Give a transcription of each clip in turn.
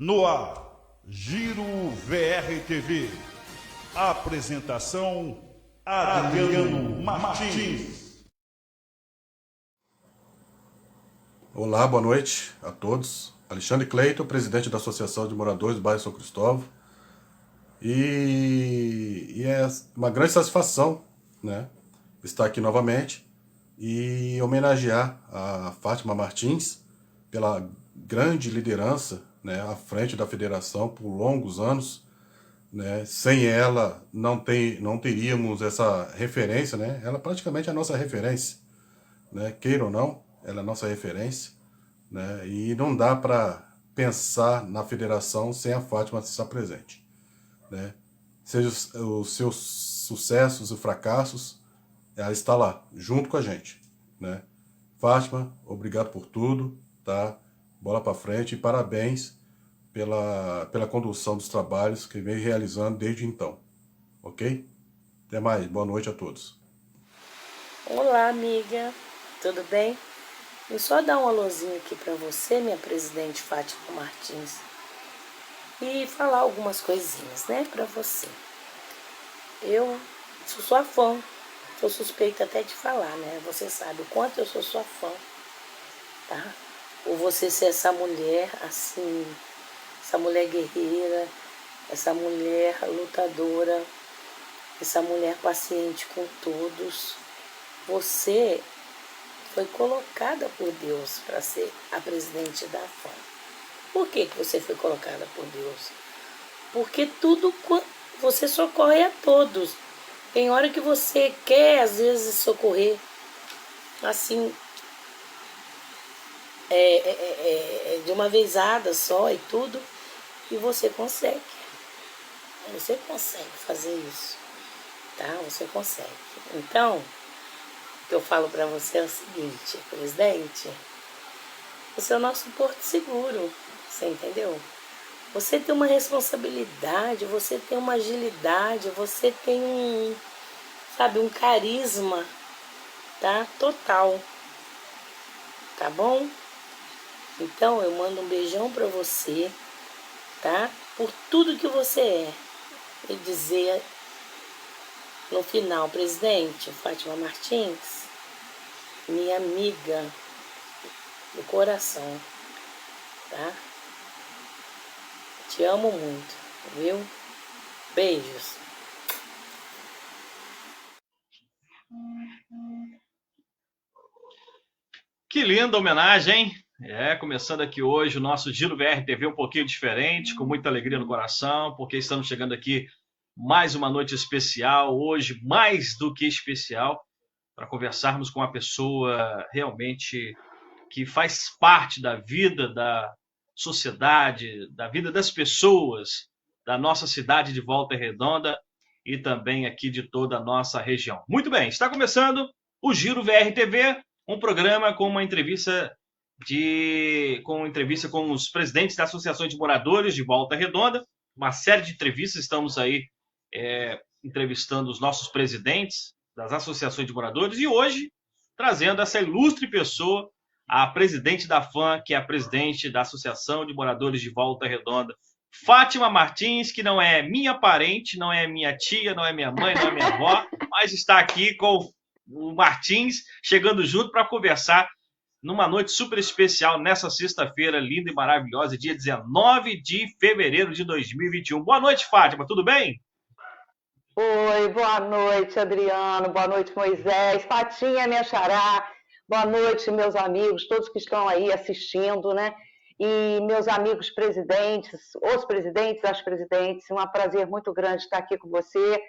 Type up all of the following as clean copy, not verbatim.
No ar, Giro VRTV. Apresentação, Adriano Martins. Olá, boa noite a todos. Alexandre Cleiton, presidente da Associação de Moradores do Bairro São Cristóvão. E é uma grande satisfação, né, estar aqui novamente e homenagear a Fátima Martins pela grande liderança, né, à frente da federação por longos anos, né. Sem ela não teríamos essa referência, né. Ela praticamente é a nossa referência, né, queira ou não, ela é a nossa referência, né, e não dá para pensar na federação sem a Fátima estar presente, né. Seja os seus sucessos e fracassos, ela está lá, junto com a gente, né. Fátima, obrigado por tudo, tá? Bola para frente e parabéns pela condução dos trabalhos que vem realizando desde então, ok? Até mais, boa noite a todos. Olá, amiga, tudo bem? Vou só dar um alôzinho aqui para você, minha presidente Fátima Martins, e falar algumas coisinhas, né, para você. Eu sou sua fã, sou suspeita até de falar, né? Você sabe o quanto eu sou sua fã, tá? Por você ser essa mulher, assim, essa mulher guerreira, essa mulher lutadora, essa mulher paciente com todos. Você foi colocada por Deus para ser a presidente da FAM. Por que você foi colocada por Deus? Porque você socorre a todos. Tem hora que você quer, às vezes, socorrer, assim, de uma vezada só e tudo, e você consegue. Você consegue fazer isso, tá? Você consegue. Então, o que eu falo para você é o seguinte, presidente, você é o nosso porto seguro, você entendeu? Você tem uma responsabilidade, você tem uma agilidade, você tem um carisma, tá? Total. Tá bom? Então, eu mando um beijão pra você, tá? Por tudo que você é. E dizer no final, presidente Fátima Martins, minha amiga do coração, tá? Te amo muito, viu? Beijos. Que linda homenagem, hein? Começando aqui hoje o nosso Giro VRTV um pouquinho diferente, com muita alegria no coração, porque estamos chegando aqui mais uma noite especial, hoje mais do que especial, para conversarmos com uma pessoa realmente que faz parte da vida da sociedade, da vida das pessoas, da nossa cidade de Volta Redonda e também aqui de toda a nossa região. Muito bem, está começando o Giro VRTV, um programa com uma entrevista com os presidentes da Associação de Moradores de Volta Redonda, uma série de entrevistas, estamos aí entrevistando os nossos presidentes das associações de moradores e hoje trazendo essa ilustre pessoa, a presidente da FAM, que é a presidente da Associação de Moradores de Volta Redonda, Fátima Martins, que não é minha parente, não é minha tia, não é minha mãe, não é minha avó, mas está aqui com o Martins, chegando junto para conversar numa noite super especial, nessa sexta-feira linda e maravilhosa, dia 19 de fevereiro de 2021. Boa noite, Fátima, tudo bem? Oi, boa noite, Adriano, boa noite, Moisés, Fatinha, minha xará, boa noite, meus amigos, todos que estão aí assistindo, né? E meus amigos presidentes, os presidentes, as presidentes, um prazer muito grande estar aqui com você.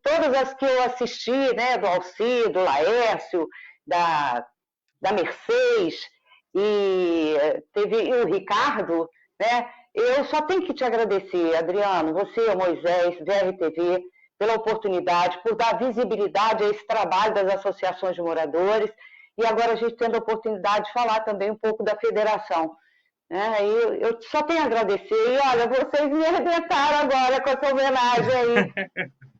Todas as que eu assisti, né, do Alci, do Laércio, da Mercedes, e teve o Ricardo, né? Eu só tenho que te agradecer, Adriano, você, o Moisés, VRTV, pela oportunidade, por dar visibilidade a esse trabalho das associações de moradores, e agora a gente tendo a oportunidade de falar também um pouco da federação. Né? Eu só tenho a agradecer, e olha, vocês me arrebentaram agora com essa homenagem aí,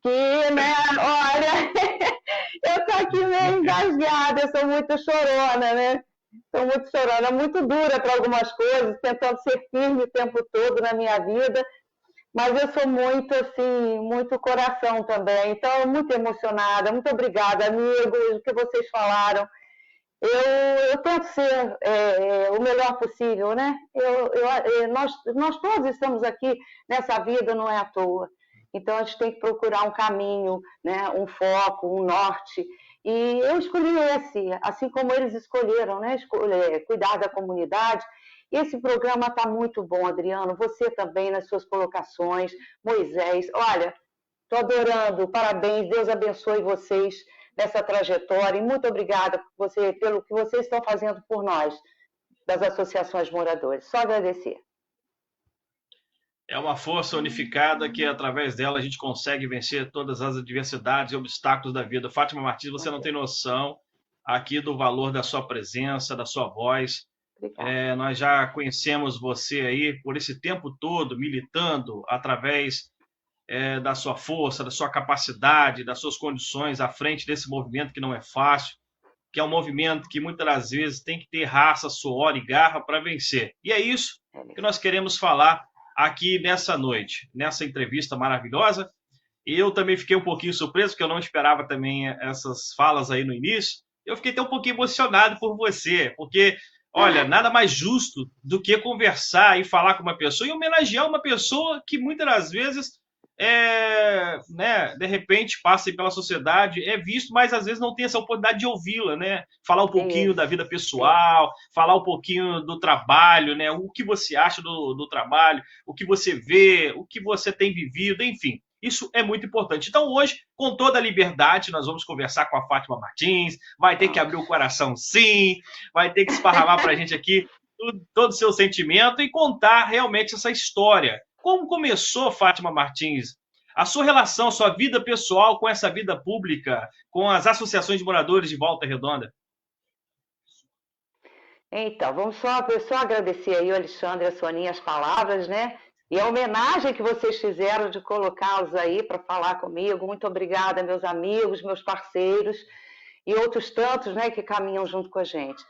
que, né, olha, eu tô aqui meio engasgada, eu sou muito chorona, né? Estou muito chorando, muito dura para algumas coisas, tentando ser firme o tempo todo na minha vida, mas eu sou muito, assim, muito coração também, então muito emocionada. Muito obrigada, amigos, o que vocês falaram. Eu tento ser o melhor possível, né? Nós todos estamos aqui nessa vida, não é à toa. Então, a gente tem que procurar um caminho, né? Um foco, um norte. E eu escolhi esse, assim como eles escolheram, né? Cuidar da comunidade. E esse programa está muito bom, Adriano. Você também, nas suas colocações. Moisés, olha, estou adorando. Parabéns, Deus abençoe vocês nessa trajetória. E muito obrigada pelo que vocês estão fazendo por nós, das associações de moradores. Só agradecer. É uma força unificada que, através dela, a gente consegue vencer todas as adversidades e obstáculos da vida. Fátima Martins, você não tem noção aqui do valor da sua presença, da sua voz. Nós já conhecemos você aí por esse tempo todo, militando através da sua força, da sua capacidade, das suas condições à frente desse movimento que não é fácil, que é um movimento que muitas das vezes tem que ter raça, suor e garra para vencer. E é isso que nós queremos falar aqui nessa noite, nessa entrevista maravilhosa. E eu também fiquei um pouquinho surpreso, porque eu não esperava também essas falas aí no início. Eu fiquei até um pouquinho emocionado por você, porque, olha, nada mais justo do que conversar e falar com uma pessoa e homenagear uma pessoa que muitas das vezes, né, de repente passa pela sociedade, é visto, mas às vezes não tem essa oportunidade de ouvi-la, né? Falar um pouquinho da vida pessoal, falar um pouquinho do trabalho, né? O que você acha do trabalho, o que você vê, o que você tem vivido, enfim. Isso é muito importante. Então hoje, com toda a liberdade, nós vamos conversar com a Fátima Martins, vai ter que abrir o coração sim, vai ter que esparramar para a gente aqui todo o seu sentimento e contar realmente essa história. Como começou, Fátima Martins, a sua relação, a sua vida pessoal com essa vida pública, com as associações de moradores de Volta Redonda? Então, vamos só agradecer aí o Alexandre e a Soninha as palavras, né? E a homenagem que vocês fizeram de colocá-los aí para falar comigo. Muito obrigada, meus amigos, meus parceiros e outros tantos, né, que caminham junto com a gente.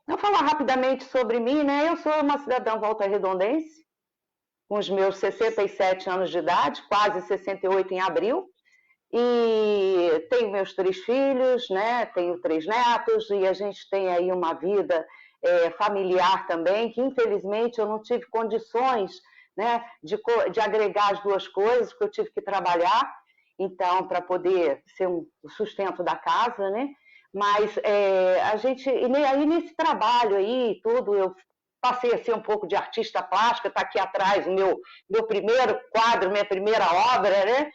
Vou falar rapidamente sobre mim, né? Eu sou uma cidadã volta-redondense, com os meus 67 anos de idade, quase 68 em abril, e tenho meus 3 filhos, né? Tenho 3 netos, e a gente tem aí uma vida familiar também, que infelizmente eu não tive condições, né, de agregar as duas coisas, porque eu tive que trabalhar, então, para poder ser o sustento da casa, né? Mas a gente, e aí nesse trabalho aí, tudo, eu passei a ser um pouco de artista plástica, está aqui atrás o meu primeiro quadro, minha primeira obra, né?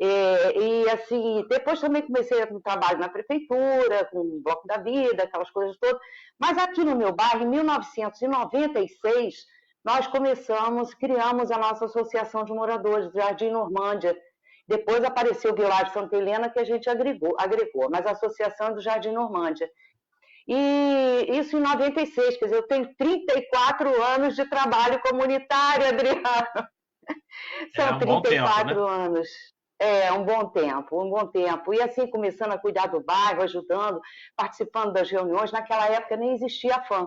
E assim, depois também comecei um trabalho na prefeitura, com o Bloco da Vida, aquelas coisas todas. Mas aqui no meu bairro, em 1996, nós criamos a nossa Associação de Moradores do Jardim Normândia. Depois apareceu o Vilares Santa Helena, que a gente agregou, mas a Associação é do Jardim Normândia. E isso em 96, quer dizer, eu tenho 34 anos de trabalho comunitário, Adriano. São 34 anos. Um bom tempo. E assim, começando a cuidar do bairro, ajudando, participando das reuniões. Naquela época nem existia a FAM.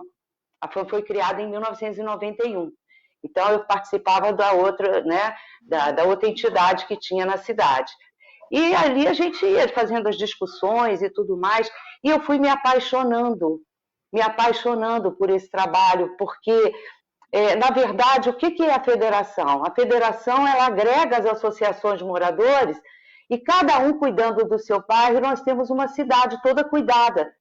A FAM foi criada em 1991. Então, eu participava da outra, né, da outra entidade que tinha na cidade. E ali a gente ia fazendo as discussões e tudo mais. E eu fui me apaixonando por esse trabalho, porque, na verdade, o que é a federação? A federação, ela agrega as associações de moradores e cada um cuidando do seu bairro, nós temos uma cidade toda cuidada,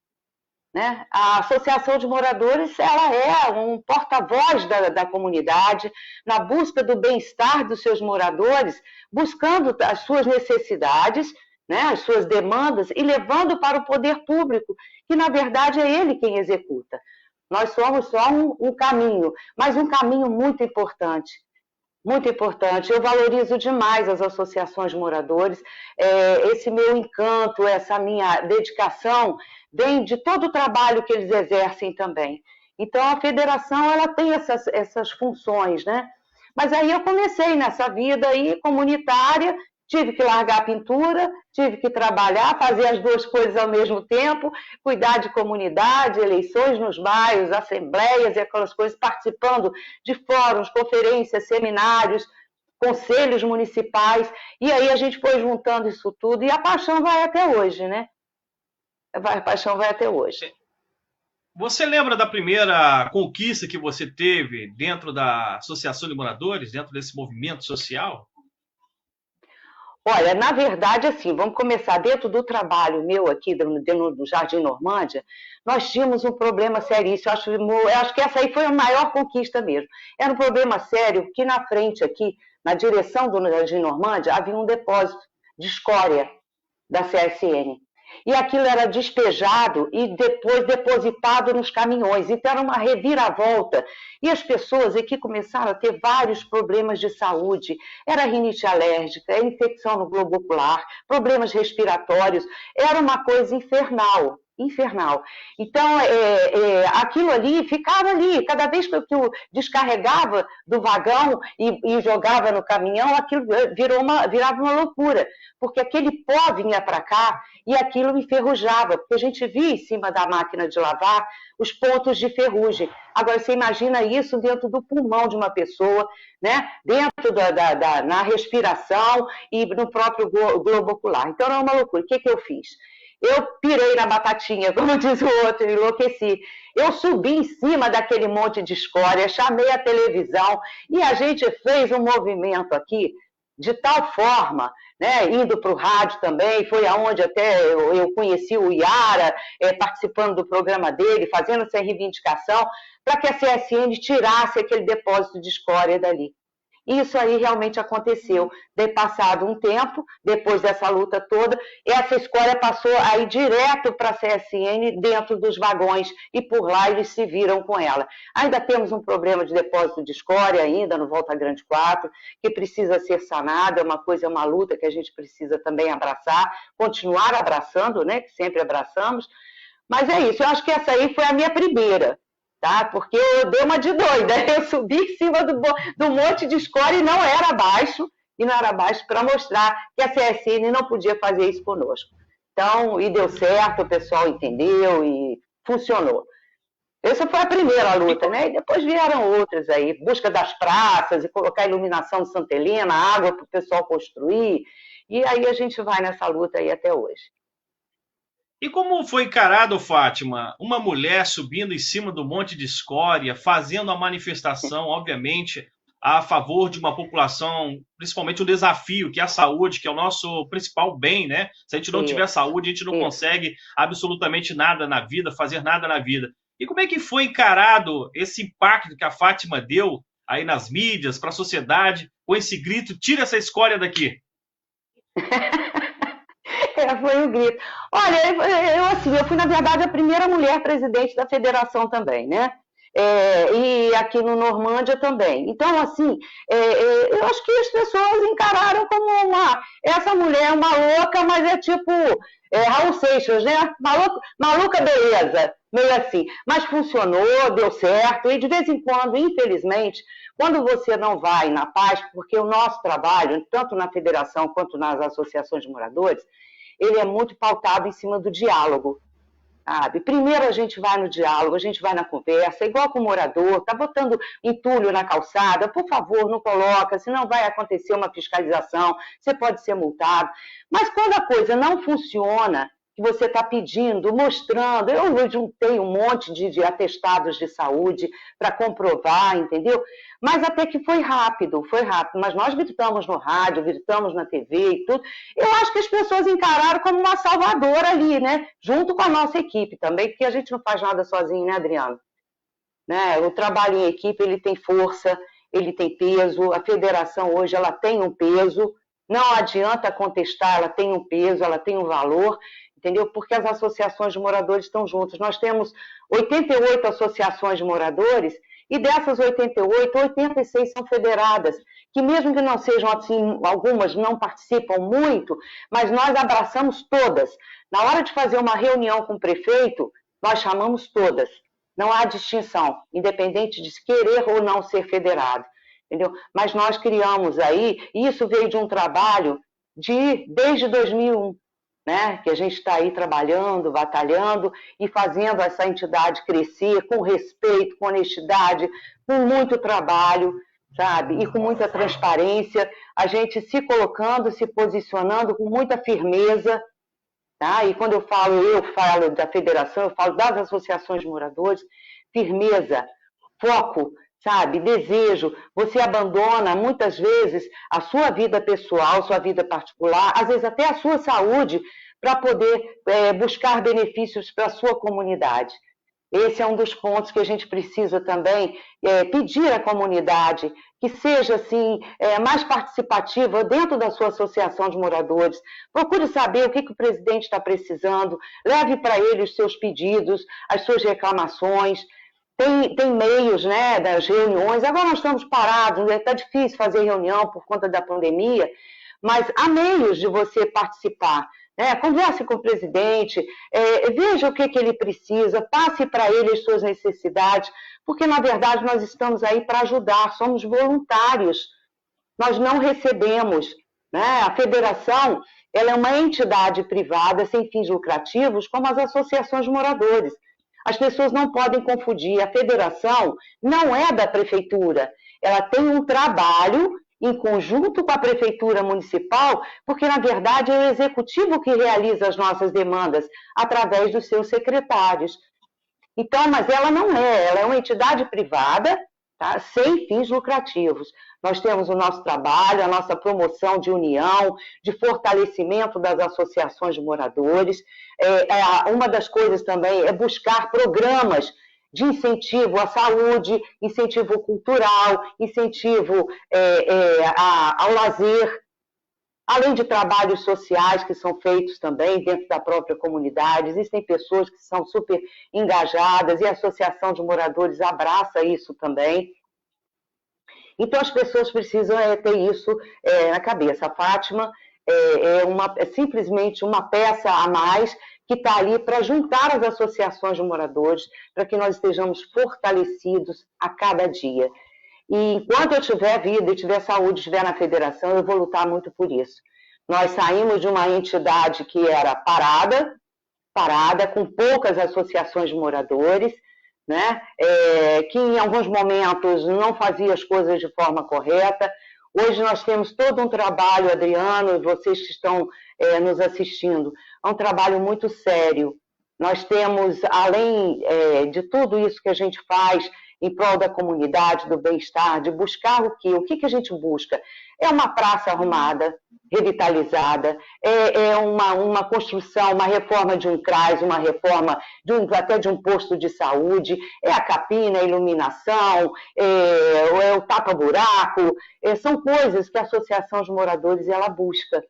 né? A Associação de Moradores, ela é um porta-voz da comunidade, na busca do bem-estar dos seus moradores, buscando as suas necessidades, né, as suas demandas e levando para o poder público, que na verdade é ele quem executa. Nós somos só um caminho, mas um caminho muito importante. Muito importante. Eu valorizo demais as associações de moradores, esse meu encanto, essa minha dedicação vem de todo o trabalho que eles exercem também. Então, a federação, ela tem essas funções, né? Mas aí eu comecei nessa vida aí comunitária Tive que largar a pintura, tive que trabalhar, fazer as duas coisas ao mesmo tempo, cuidar de comunidade, eleições nos bairros, assembleias e aquelas coisas, participando de fóruns, conferências, seminários, conselhos municipais, e aí a gente foi juntando isso tudo, e a paixão vai até hoje, né? A paixão vai até hoje. Você lembra da primeira conquista que você teve dentro da Associação de Moradores, dentro desse movimento social? Olha, na verdade, assim, vamos começar dentro do trabalho meu aqui do Jardim Normândia, nós tínhamos um problema seríssimo, eu acho que essa aí foi a maior conquista mesmo. Era um problema sério que na frente aqui, na direção do Jardim Normândia, havia um depósito de escória da CSN. E aquilo era despejado e depois depositado nos caminhões. Então era uma reviravolta. E as pessoas aqui começaram a ter vários problemas de saúde. Era rinite alérgica, infecção no globo ocular, problemas respiratórios. Era uma coisa infernal. Infernal. Então, aquilo ali ficava ali. Cada vez que eu descarregava do vagão e jogava no caminhão, aquilo virava uma loucura. Porque aquele pó vinha para cá e aquilo enferrujava. Porque a gente via em cima da máquina de lavar os pontos de ferrugem. Agora, você imagina isso dentro do pulmão de uma pessoa, né? Dentro na respiração e no próprio globo ocular. Então, era uma loucura. O que eu fiz? Eu pirei na batatinha, como diz o outro, enlouqueci. Eu subi em cima daquele monte de escória, chamei a televisão e a gente fez um movimento aqui de tal forma, né, indo para o rádio também, foi aonde até eu conheci o Iara, participando do programa dele, fazendo essa reivindicação, para que a CSN tirasse aquele depósito de escória dali. Isso aí realmente aconteceu. De passado um tempo, depois dessa luta toda, essa escória passou a ir direto para a CSN dentro dos vagões e por lá eles se viram com ela. Ainda temos um problema de depósito de escória ainda no Volta Grande 4, que precisa ser sanado, é uma luta que a gente precisa também abraçar, continuar abraçando, né, que sempre abraçamos. Mas é isso, eu acho que essa aí foi a minha primeira. Tá? Porque eu dei uma de doida, eu subi em cima do monte de escória e não era baixo para mostrar que a CSN não podia fazer isso conosco. Então, e deu certo, o pessoal entendeu e funcionou. Essa foi a primeira luta, né? E depois vieram outras aí, busca das praças e colocar iluminação de Santa Helena, água para o pessoal construir, e aí a gente vai nessa luta aí até hoje. E como foi encarado, Fátima, uma mulher subindo em cima do monte de escória, fazendo a manifestação, obviamente, a favor de uma população, principalmente um desafio, que é a saúde, que é o nosso principal bem, né? Se a gente não tiver saúde, a gente não consegue absolutamente nada na vida, fazer nada na vida. E como é que foi encarado esse impacto que a Fátima deu aí nas mídias, para a sociedade, com esse grito, tira essa escória daqui? Foi o grito. Olha, eu fui, na verdade, a primeira mulher presidente da federação também, né? E aqui no Normândia também. Então, assim, eu acho que as pessoas encararam como essa mulher é uma louca, mas é tipo Raul Seixas, né? Maluca beleza, meio assim. Mas funcionou, deu certo, e de vez em quando, infelizmente, quando você não vai na paz, porque o nosso trabalho, tanto na federação quanto nas associações de moradores, ele é muito pautado em cima do diálogo, sabe? Primeiro a gente vai no diálogo, a gente vai na conversa, igual com o morador, tá botando entulho na calçada, por favor, não coloca, senão vai acontecer uma fiscalização, você pode ser multado. Mas quando a coisa não funciona, que você está pedindo, mostrando, eu juntei um monte de atestados de saúde para comprovar, entendeu? Mas até que foi rápido, mas nós gritamos no rádio, gritamos na TV e tudo. Eu acho que as pessoas encararam como uma salvadora ali, né? Junto com a nossa equipe também, porque a gente não faz nada sozinho, né, Adriano? Né? O trabalho em equipe, ele tem força, ele tem peso, a federação hoje, ela tem um peso, não adianta contestar, ela tem um peso, ela tem um valor, entendeu? Porque as associações de moradores estão juntas. Nós temos 88 associações de moradores e dessas 88, 86 são federadas, que mesmo que não sejam assim, algumas não participam muito, mas nós abraçamos todas. Na hora de fazer uma reunião com o prefeito, nós chamamos todas. Não há distinção, independente de querer ou não ser federado, entendeu? Mas nós criamos aí, e isso veio de um trabalho desde 2001, né, que a gente está aí trabalhando, batalhando e fazendo essa entidade crescer com respeito, com honestidade, com muito trabalho, sabe, e com muita transparência, a gente se colocando, se posicionando com muita firmeza, tá? E quando eu falo da federação, eu falo das associações de moradores, firmeza, foco, sabe, desejo. Você abandona muitas vezes a sua vida pessoal, sua vida particular, às vezes até a sua saúde, para poder buscar benefícios para a sua comunidade. Esse é um dos pontos que a gente precisa também pedir à comunidade que seja assim, mais participativa dentro da sua associação de moradores. Procure saber o que o presidente está precisando, leve para ele os seus pedidos, as suas reclamações. Tem meios, né, das reuniões. Agora nós estamos parados, está difícil fazer reunião por conta da pandemia, mas há meios de você participar. Converse com o presidente, veja o que ele precisa, passe para ele as suas necessidades, porque, na verdade, nós estamos aí para ajudar, somos voluntários, nós não recebemos. Né? A federação ela é uma entidade privada sem fins lucrativos, como as associações de moradores. As pessoas não podem confundir, a federação não é da prefeitura, ela tem um trabalho em conjunto com a Prefeitura Municipal, porque, na verdade, é o Executivo que realiza as nossas demandas através dos seus secretários. Então, mas ela não é, ela é uma entidade privada, tá? Sem fins lucrativos. Nós temos o nosso trabalho, a nossa promoção de união, de fortalecimento das associações de moradores. Uma das coisas também é buscar programas de incentivo à saúde, incentivo cultural, incentivo ao lazer, além de trabalhos sociais que são feitos também dentro da própria comunidade. Existem pessoas que são super engajadas e a Associação de Moradores abraça isso também. Então, as pessoas precisam ter isso na cabeça. A Fátima é simplesmente uma peça a mais que está ali para juntar as associações de moradores, para que nós estejamos fortalecidos a cada dia. E enquanto eu tiver vida e tiver saúde, estiver na federação, eu vou lutar muito por isso. Nós saímos de uma entidade que era parada, com poucas associações de moradores, né? Que em alguns momentos não fazia as coisas de forma correta. Hoje nós temos todo um trabalho, Adriano, e vocês que estão nos assistindo, é um trabalho muito sério. Nós temos, além de tudo isso que a gente faz em prol da comunidade, do bem-estar, de buscar o quê? O que a gente busca? É uma praça arrumada, revitalizada, uma construção, uma reforma de um CRAS, uma reforma até de um posto de saúde, é a capina, a iluminação, é o tapa-buraco, são coisas que a Associação de Moradores ela busca,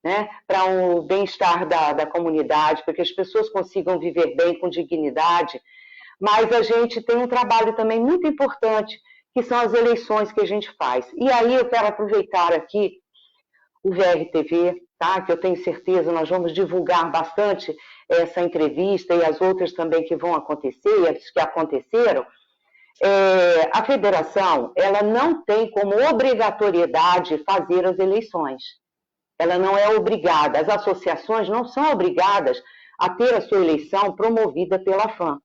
né, para o bem-estar da comunidade, para que as pessoas consigam viver bem, com dignidade. Mas a gente tem um trabalho também muito importante, que são as eleições que a gente faz. E aí eu quero aproveitar aqui o VRTV, tá? Que eu tenho certeza nós vamos divulgar bastante essa entrevista e as outras também que vão acontecer, e as que aconteceram. A federação ela não tem como obrigatoriedade fazer as eleições. Ela não é obrigada. As associações não são obrigadas a ter a sua eleição promovida pela FAM.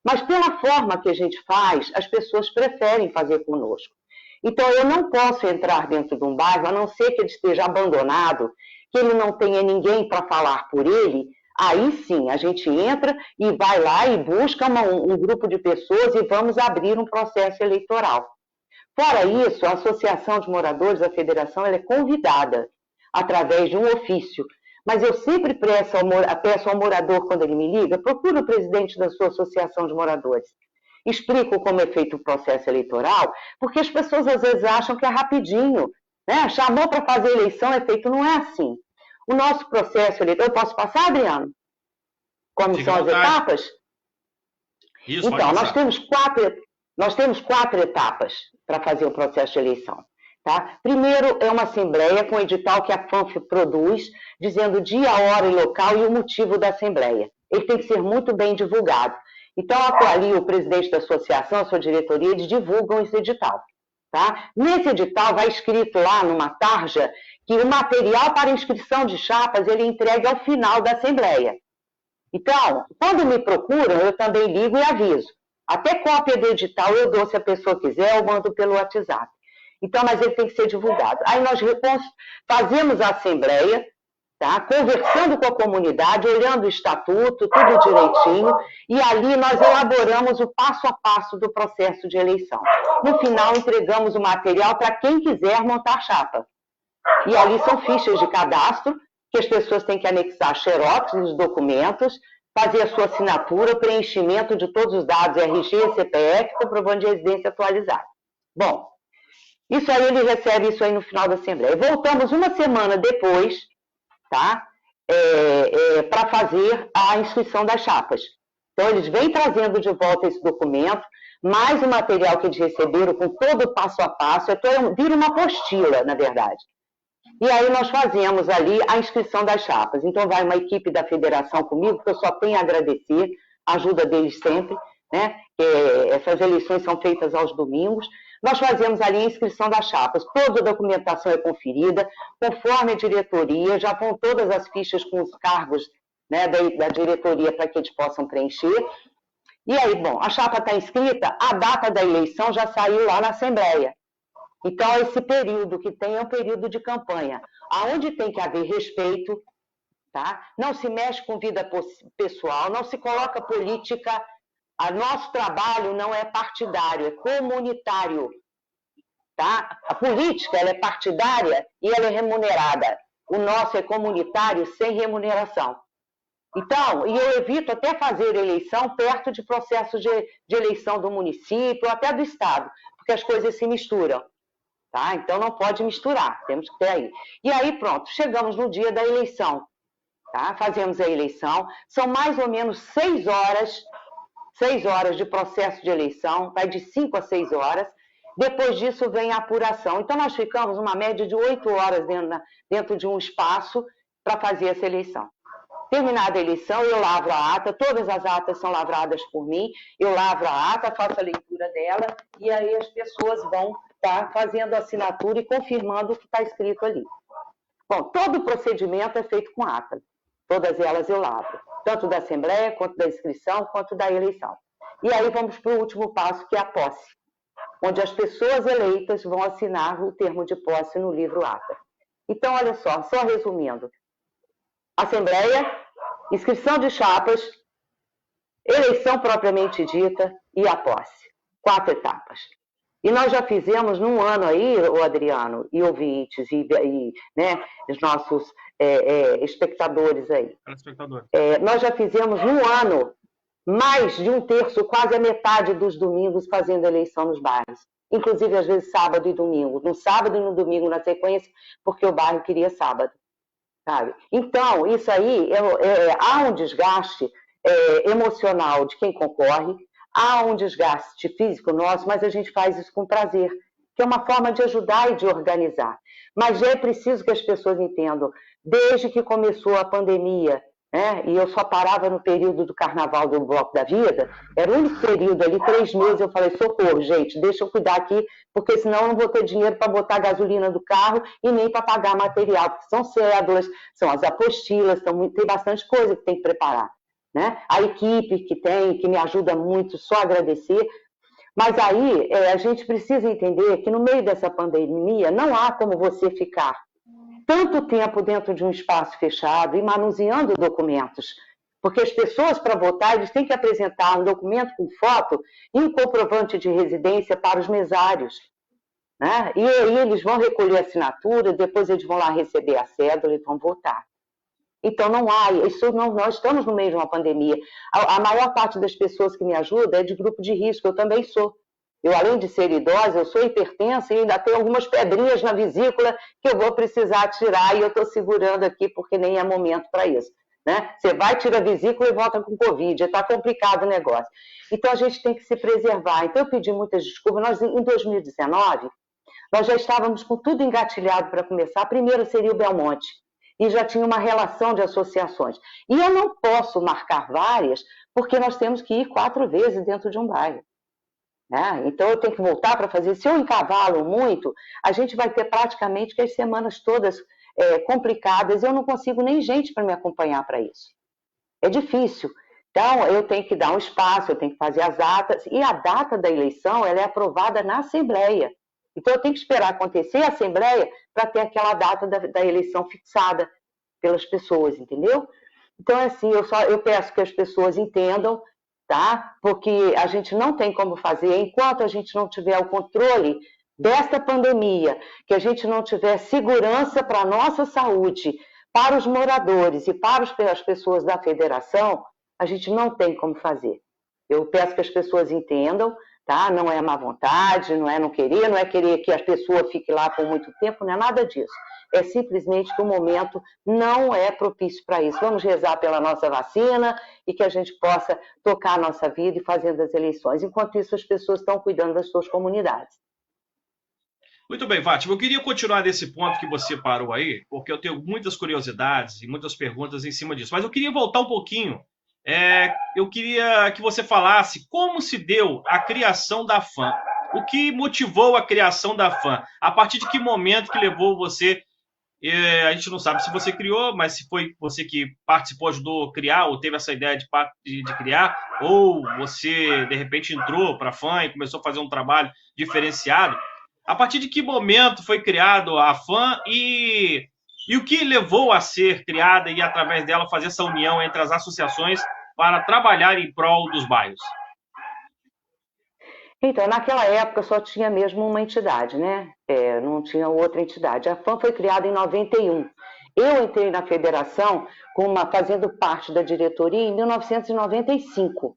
Mas pela forma que a gente faz, as pessoas preferem fazer conosco. Então, eu não posso entrar dentro de um bairro, a não ser que ele esteja abandonado, que ele não tenha ninguém para falar por ele. Aí sim, a gente entra e vai lá e busca um grupo de pessoas e vamos abrir um processo eleitoral. Fora isso, a Associação de Moradores, a Federação, ela é convidada através de um ofício. Mas eu sempre peço ao morador, quando ele me liga, procura o presidente da sua associação de moradores. Explico como é feito o processo eleitoral, porque as pessoas às vezes acham que é rapidinho, né? Chamou para fazer eleição, é feito, não é assim. O nosso processo eleitoral... Eu posso passar, Adriano? Como são as etapas? Isso, então, nós temos quatro etapas para fazer o processo de eleição. Tá? Primeiro é uma assembleia com edital que a FANF produz, dizendo dia, hora e local e o motivo da assembleia. Ele tem que ser muito bem divulgado. Então, ali o presidente da associação, a sua diretoria, eles divulgam esse edital. Tá? Nesse edital vai escrito lá numa tarja que o material para inscrição de chapas ele é entregue ao final da Assembleia. Então, quando me procuram, eu também ligo e aviso. Até cópia do edital eu dou, se a pessoa quiser, eu mando pelo WhatsApp. Então, mas ele tem que ser divulgado. Aí nós fazemos a Assembleia, tá? Conversando com a comunidade, olhando o estatuto, tudo direitinho, e ali nós elaboramos o passo a passo do processo de eleição. No final, entregamos o material para quem quiser montar chapa. E ali são fichas de cadastro, que as pessoas têm que anexar xerox dos documentos, fazer a sua assinatura, preenchimento de todos os dados, RG, CPF, comprovante de residência atualizado. Bom, isso aí ele recebe isso aí no final da Assembleia. Voltamos uma semana depois, tá? Para fazer a inscrição das chapas. Então, eles vêm trazendo de volta esse documento, mais o material que eles receberam, com todo o passo a passo, vira uma apostila, na verdade. E aí nós fazemos ali a inscrição das chapas. Então vai uma equipe da federação comigo, que eu só tenho a agradecer, a ajuda deles sempre, né? Essas eleições são feitas aos domingos. Nós fazemos ali a inscrição das chapas. Toda a documentação é conferida, conforme a diretoria, já vão todas as fichas com os cargos, né, da diretoria para que eles possam preencher. E aí, bom, a chapa está inscrita, a data da eleição já saiu lá na Assembleia. Então, esse período que tem é um período de campanha, onde tem que haver respeito, tá? Não se mexe com vida pessoal, não se coloca política. Nosso trabalho não é partidário, é comunitário. Tá? A política ela é partidária e ela é remunerada. O nosso é comunitário sem remuneração. Então, e eu evito até fazer eleição perto de processos de eleição do município, até do estado, porque as coisas se misturam. Tá? Então não pode misturar, temos que ter aí. E aí pronto, chegamos no dia da eleição, tá? Fazemos a eleição, são mais ou menos 6 horas de processo de eleição, vai de 5 a 6 horas, depois disso vem a apuração. Então nós ficamos uma média de 8 horas dentro de um espaço para fazer essa eleição. Terminada a eleição, eu lavro a ata, todas as atas são lavradas por mim, eu lavro a ata, faço a leitura dela, e aí as pessoas vão estar fazendo a assinatura e confirmando o que está escrito ali. Bom, todo o procedimento é feito com ata, todas elas eu lavro, tanto da Assembleia, quanto da inscrição, quanto da eleição. E aí vamos para o último passo, que é a posse, onde as pessoas eleitas vão assinar o termo de posse no livro ata. Então, olha só resumindo, Assembleia, inscrição de chapas, eleição propriamente dita e a posse. 4 etapas. E nós já fizemos num ano aí, o Adriano, e ouvintes, né, os nossos espectadores aí. Nós já fizemos num ano mais de 1/3, quase a metade dos domingos fazendo eleição nos bairros. Inclusive, às vezes, sábado e domingo. No sábado e no domingo na sequência, porque o bairro queria sábado. Sabe? Então, isso aí, há um desgaste emocional de quem concorre, há um desgaste físico nosso, mas a gente faz isso com prazer, que é uma forma de ajudar e de organizar. Mas é preciso que as pessoas entendam, desde que começou a pandemia, né, e eu só parava no período do Carnaval do Bloco da Vida, era o único período ali, 3 meses, eu falei, socorro, gente, deixa eu cuidar aqui, porque senão eu não vou ter dinheiro para botar a gasolina do carro e nem para pagar material, porque são cédulas, são as apostilas, tem bastante coisa que tem que preparar. Né? A equipe que me ajuda muito, só agradecer. Mas aí a gente precisa entender que no meio dessa pandemia não há como você ficar tanto tempo dentro de um espaço fechado e manuseando documentos. Porque as pessoas, para votar, eles têm que apresentar um documento com foto e um comprovante de residência para os mesários. Né? E aí eles vão recolher a assinatura, depois eles vão lá receber a cédula e vão votar. Então, nós estamos no meio de uma pandemia. A maior parte das pessoas que me ajudam é de grupo de risco, eu também sou. Eu, além de ser idosa, eu sou hipertensa e ainda tenho algumas pedrinhas na vesícula que eu vou precisar tirar e eu estou segurando aqui porque nem é momento para isso. Né? Você vai, tira a vesícula e volta com Covid, está complicado o negócio. Então, a gente tem que se preservar. Então, eu pedi muitas desculpas. Nós, em 2019, nós já estávamos com tudo engatilhado para começar. Primeiro seria o Belmonte. E já tinha uma relação de associações. E eu não posso marcar várias, porque nós temos que ir 4 vezes dentro de um bairro. Né? Então, eu tenho que voltar para fazer. Se eu encavalo muito, a gente vai ter praticamente que as semanas todas complicadas, eu não consigo nem gente para me acompanhar para isso. É difícil. Então, eu tenho que dar um espaço, eu tenho que fazer as datas, e a data da eleição ela é aprovada na Assembleia. Então, eu tenho que esperar acontecer a Assembleia para ter aquela data da eleição fixada pelas pessoas, entendeu? Então, assim, eu peço que as pessoas entendam, tá? Porque a gente não tem como fazer, enquanto a gente não tiver o controle desta pandemia, que a gente não tiver segurança para a nossa saúde, para os moradores e para as pessoas da federação, a gente não tem como fazer. Eu peço que as pessoas entendam, tá? Não é má vontade, não é querer que a pessoa fique lá por muito tempo, não é nada disso. É simplesmente que o momento não é propício para isso. Vamos rezar pela nossa vacina e que a gente possa tocar a nossa vida e fazendo as eleições. Enquanto isso, as pessoas estão cuidando das suas comunidades. Muito bem, Fátima. Eu queria continuar nesse ponto que você parou aí, porque eu tenho muitas curiosidades e muitas perguntas em cima disso. Mas eu queria voltar um pouquinho. Eu queria que você falasse como se deu a criação da FAM. O que motivou a criação da FAM? A partir de que momento que levou você... A gente não sabe se você criou, mas se foi você que participou, ajudou a criar, ou teve essa ideia de criar, ou você, de repente, entrou para a FAM e começou a fazer um trabalho diferenciado. A partir de que momento foi criado a FAM e o que levou a ser criada e, através dela, fazer essa união entre as associações para trabalhar em prol dos bairros? Então, naquela época só tinha mesmo uma entidade, né? Não tinha outra entidade. A FAM foi criada em 91. Eu entrei na federação fazendo parte da diretoria em 1995.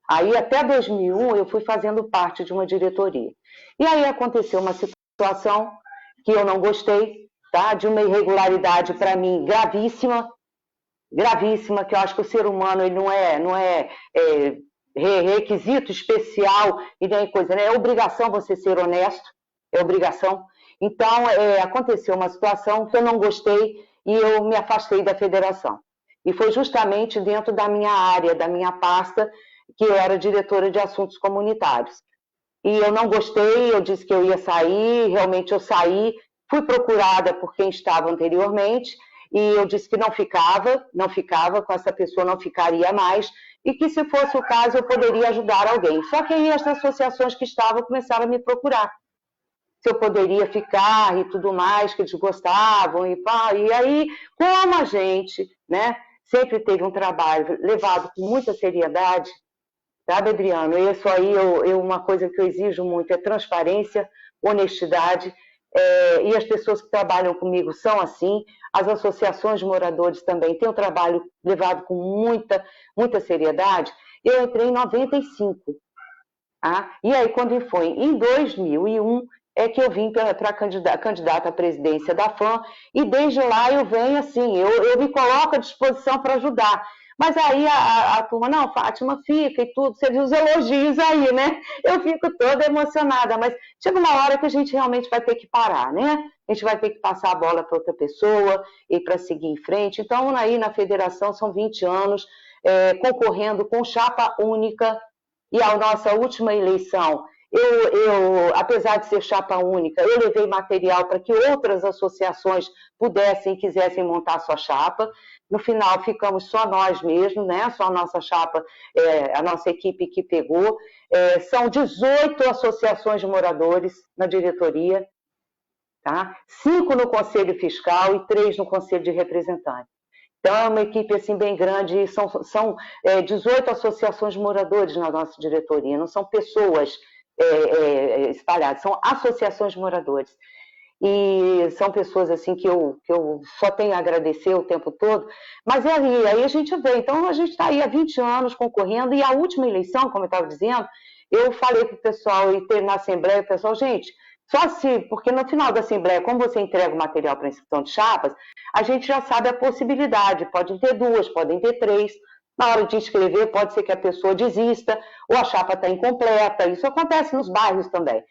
Aí, até 2001, eu fui fazendo parte de uma diretoria. E aí aconteceu uma situação que eu não gostei, tá? De uma irregularidade, para mim, gravíssima, que eu acho que o ser humano ele não é requisito especial e nem coisa, né? É obrigação você ser honesto, é obrigação. Então, aconteceu uma situação que eu não gostei e eu me afastei da federação. E foi justamente dentro da minha área, da minha pasta, que eu era diretora de assuntos comunitários. E eu não gostei, eu disse que eu ia sair, realmente eu saí, fui procurada por quem estava anteriormente, e eu disse que não ficava, com essa pessoa não ficaria mais, e que se fosse o caso eu poderia ajudar alguém. Só que aí as associações que estavam começaram a me procurar, se eu poderia ficar e tudo mais, que eles gostavam, e aí, como a gente, né, sempre teve um trabalho levado com muita seriedade, sabe, Adriano? Isso aí, uma coisa que eu exijo muito é transparência, honestidade, e as pessoas que trabalham comigo são assim, as associações de moradores também têm um trabalho levado com muita seriedade. Eu entrei em 95, tá? E aí, quando foi em 2001, é que eu vim para candidata à presidência da FAM, e desde lá eu venho assim, eu me coloco à disposição para ajudar. Mas aí a turma, não, Fátima, fica e tudo, você viu os elogios aí, né? Eu fico toda emocionada, mas chega uma hora que a gente realmente vai ter que parar, né? A gente vai ter que passar a bola para outra pessoa e para seguir em frente. Então, aí na federação são 20 anos, concorrendo com chapa única, e a nossa última eleição, apesar de ser chapa única, eu levei material para que outras associações pudessem e quisessem montar sua chapa. No final, ficamos só nós mesmos, né? Só a nossa chapa, a nossa equipe que pegou. São 18 associações de moradores na diretoria, tá? 5 no Conselho Fiscal e 3 no Conselho de Representantes. Então, é uma equipe assim, bem grande, e são 18 associações de moradores na nossa diretoria, não são pessoas espalhadas, são associações de moradores. E são pessoas assim que eu só tenho a agradecer o tempo todo, mas aí a gente vê. Então, a gente está aí há 20 anos concorrendo, e a última eleição, como eu estava dizendo, eu falei para o pessoal, e ter na Assembleia, o pessoal, gente, porque no final da Assembleia, como você entrega o material para inscrição de chapas, a gente já sabe a possibilidade, podem ter 2, podem ter 3, na hora de inscrever pode ser que a pessoa desista, ou a chapa está incompleta, isso acontece nos bairros também,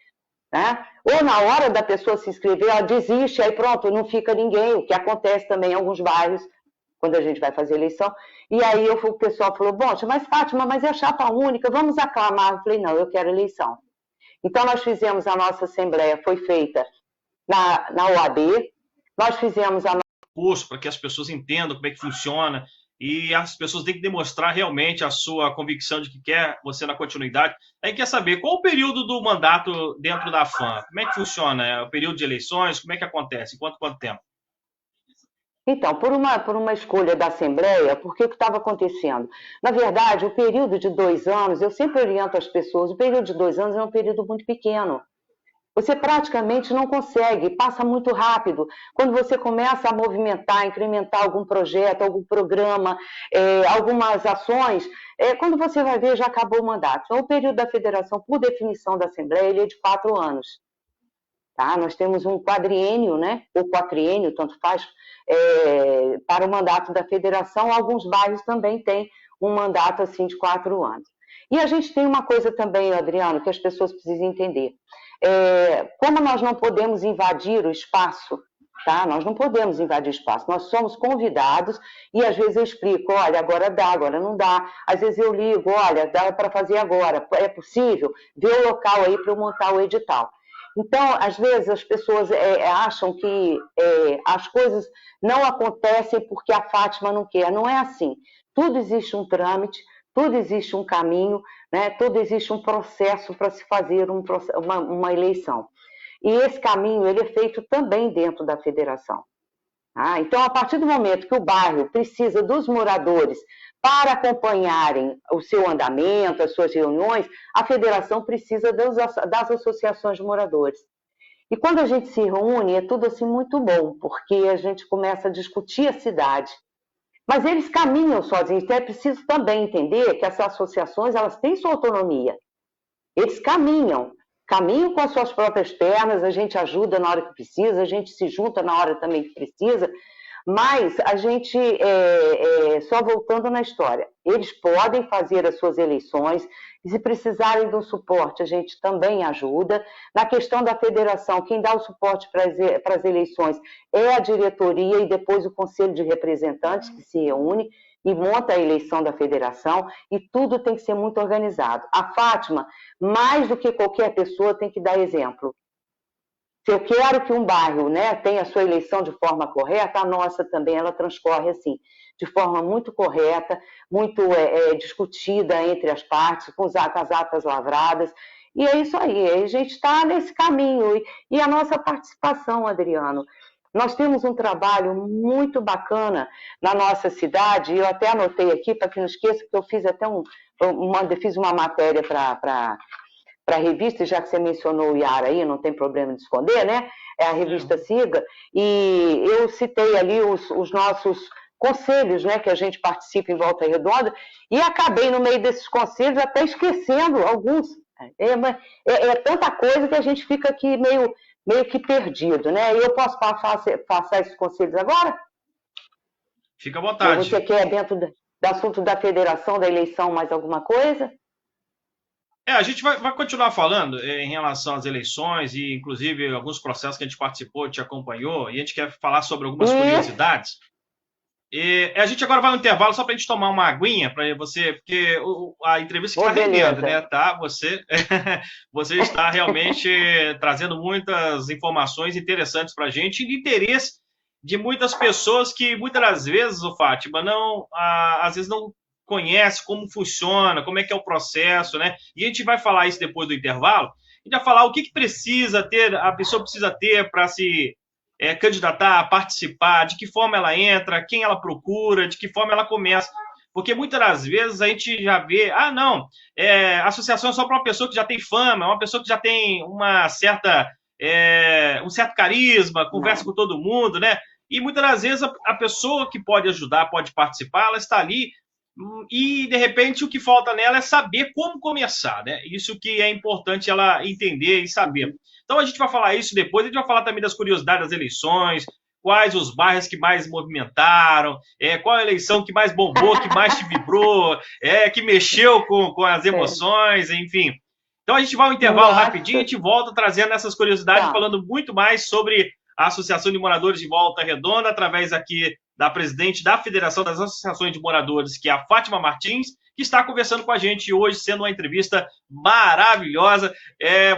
né? Ou na hora da pessoa se inscrever, ela desiste, aí pronto, não fica ninguém, o que acontece também em alguns bairros, quando a gente vai fazer eleição. E aí o pessoal falou, bom, mas Fátima, mas é chapa única, vamos aclamar. Eu falei, não, eu quero eleição. Então nós fizemos a nossa Assembleia, foi feita na OAB, nós fizemos a posto para que as pessoas entendam como é que funciona, e as pessoas têm que demonstrar realmente a sua convicção de que quer você na continuidade. Aí quer saber qual o período do mandato dentro da FAM? Como é que funciona? É o período de eleições? Como é que acontece? Quanto tempo? Então, por uma escolha da Assembleia, por que estava acontecendo? Na verdade, o período de 2 anos, eu sempre oriento as pessoas, o período de 2 anos é um período muito pequeno. Você praticamente não consegue, passa muito rápido. Quando você começa a movimentar, incrementar algum projeto, algum programa, algumas ações, quando você vai ver, já acabou o mandato. Então, o período da federação, por definição da Assembleia, ele é de 4 anos. Tá? Nós temos um quadriênio, né? Ou quatriênio, tanto faz, para o mandato da federação. Alguns bairros também têm um mandato assim de 4 anos. E a gente tem uma coisa também, Adriano, que as pessoas precisam entender. Como nós não podemos invadir o espaço, tá? Nós não podemos invadir o espaço, nós somos convidados e às vezes eu explico, olha, agora dá, agora não dá. Às vezes eu ligo, olha, dá para fazer agora, é possível? Vê o local aí para eu montar o edital. Então, às vezes as pessoas acham que as coisas não acontecem porque a Fátima não quer. Não é assim. Tudo existe um trâmite, tudo existe um caminho, né? Tudo existe um processo para se fazer uma eleição. E esse caminho ele é feito também dentro da federação. Ah, então, a partir do momento que o bairro precisa dos moradores para acompanharem o seu andamento, as suas reuniões, a federação precisa das associações de moradores. E quando a gente se reúne, é tudo assim muito bom, porque a gente começa a discutir a cidade. Mas eles caminham sozinhos, então é preciso também entender que essas associações elas têm sua autonomia. Eles caminham com as suas próprias pernas, a gente ajuda na hora que precisa, a gente se junta na hora também que precisa, mas a gente, só voltando na história, eles podem fazer as suas eleições, e se precisarem de um suporte, a gente também ajuda. Na questão da federação, quem dá o suporte para as eleições é a diretoria e depois o conselho de representantes que se reúne e monta a eleição da federação, e tudo tem que ser muito organizado. A Fátima, mais do que qualquer pessoa, tem que dar exemplo. Se eu quero que um bairro, né, tenha a sua eleição de forma correta, a nossa também ela transcorre assim, de forma muito correta, muito discutida entre as partes, com as atas lavradas, e é isso aí, a gente está nesse caminho. E a nossa participação, Adriano, nós temos um trabalho muito bacana na nossa cidade, eu até anotei aqui, para que não esqueça, que eu fiz até fiz uma matéria para a revista, já que você mencionou o Iara aí, não tem problema de esconder, né? É a revista Siga, e eu citei ali os nossos conselhos, né, que a gente participa em Volta Redonda, e acabei no meio desses conselhos até esquecendo alguns. É tanta coisa que a gente fica aqui meio que perdido, né? E eu posso passar esses conselhos agora? Fica à vontade. Ou você quer, dentro do assunto da federação, da eleição, mais alguma coisa? A gente vai continuar falando em relação às eleições e, inclusive, alguns processos que a gente participou, te acompanhou, e a gente quer falar sobre algumas curiosidades. E a gente agora vai no intervalo só para a gente tomar uma aguinha para você, porque a entrevista está rendendo, né? Tá? Você está realmente trazendo muitas informações interessantes para a gente, de interesse de muitas pessoas que, muitas das vezes, Fátima, às vezes não conhece como funciona, como é que é o processo, né? E a gente vai falar isso depois do intervalo. A gente vai falar o que precisa ter, a pessoa precisa ter para se candidatar, participar, de que forma ela entra, quem ela procura, de que forma ela começa. Porque muitas das vezes a gente já vê, associação é só para uma pessoa que já tem fama, uma pessoa que já tem um certo carisma, conversa com todo mundo, né? E muitas das vezes a pessoa que pode ajudar, pode participar, ela está ali e, de repente, o que falta nela é saber como começar, né? Isso que é importante ela entender e saber. Então, a gente vai falar isso depois, a gente vai falar também das curiosidades das eleições, quais os bairros que mais movimentaram, qual a eleição que mais bombou, que mais te vibrou, que mexeu com as emoções, enfim. Então, a gente vai ao intervalo rapidinho e a gente volta trazendo essas curiosidades, falando muito mais sobre a Associação de Moradores de Volta Redonda, através aqui da presidente da Federação das Associações de Moradores, que é a Fátima Martins, que está conversando com a gente hoje, sendo uma entrevista maravilhosa.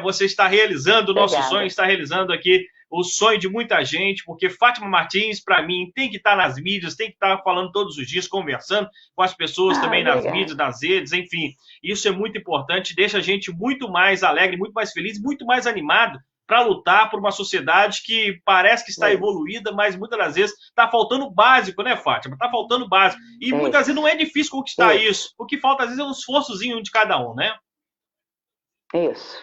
Você está realizando o nosso sonho, está realizando aqui o sonho de muita gente, porque Fátima Martins, para mim, tem que estar nas mídias, tem que estar falando todos os dias, conversando com as pessoas também nas mídias, nas redes, enfim. Isso é muito importante, deixa a gente muito mais alegre, muito mais feliz, muito mais animado para lutar por uma sociedade que parece que está evoluída, mas muitas das vezes está faltando básico, né, Fátima? Está faltando básico. E muitas vezes não é difícil conquistar isso. O que falta, às vezes, é um esforçozinho de cada um, né? Isso.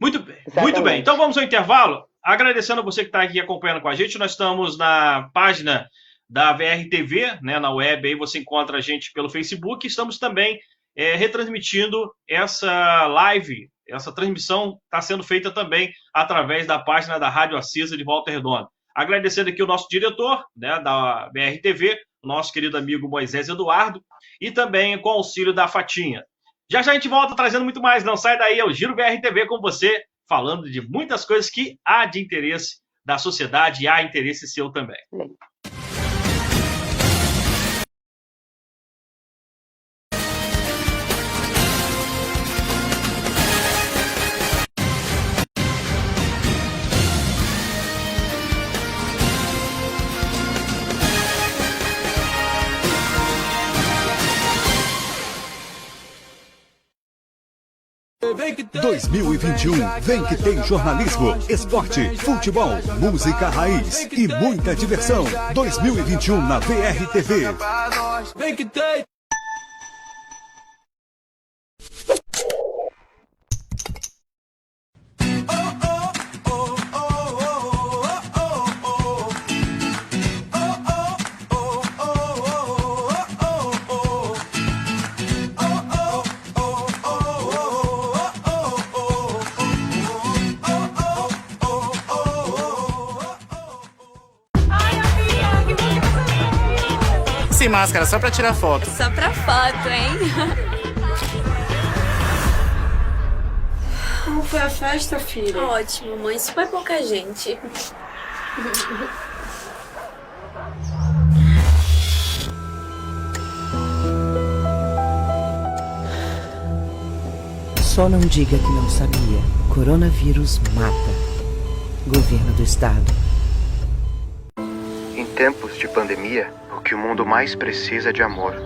Muito bem, muito bem. Então vamos ao intervalo. Agradecendo a você que está aqui acompanhando com a gente. Nós estamos na página da VRTV, né, na web, aí você encontra a gente pelo Facebook. Estamos também retransmitindo essa live. Essa transmissão está sendo feita também através da página da Rádio Acesa de Volta Redonda. Agradecendo aqui o nosso diretor, né, da BRTV, o nosso querido amigo Moisés Eduardo, e também com o auxílio da Fatinha. Já a gente volta trazendo muito mais. Não sai daí, é o Giro BRTV com você, falando de muitas coisas que há de interesse da sociedade e há interesse seu também. Vem que tem. 2021, vem que tem jornalismo, esporte, futebol, música raiz e muita diversão. 2021 na VRTV. Vem que tem. Sem máscara, só pra tirar foto. Só pra foto, hein? Como foi a festa, filha? Ótimo, mãe. Super pouca gente. Só não diga que não sabia. Coronavírus mata. Governo do Estado. Em tempos de pandemia, o que o mundo mais precisa é de amor.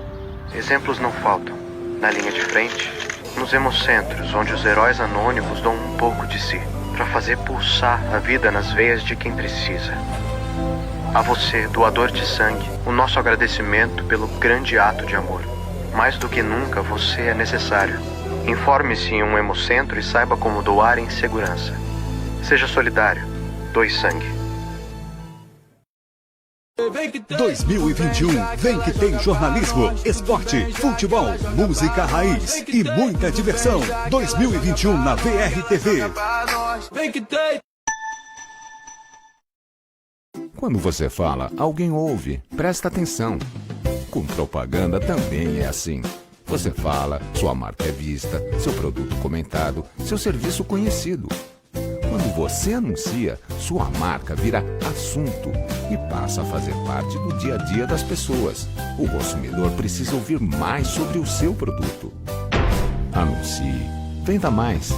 Exemplos não faltam. Na linha de frente, nos hemocentros, onde os heróis anônimos dão um pouco de si, para fazer pulsar a vida nas veias de quem precisa. A você, doador de sangue, o nosso agradecimento pelo grande ato de amor. Mais do que nunca, você é necessário. Informe-se em um hemocentro e saiba como doar em segurança. Seja solidário. Doe sangue. 2021, vem que tem jornalismo, esporte, futebol, música raiz e muita diversão. 2021 na VRTV. Vem que tem. Quando você fala, alguém ouve, presta atenção. Com propaganda também é assim. Você fala, sua marca é vista, seu produto comentado, seu serviço conhecido. Quando você anuncia, sua marca vira assunto e passa a fazer parte do dia a dia das pessoas. O consumidor precisa ouvir mais sobre o seu produto. Anuncie. Venda mais.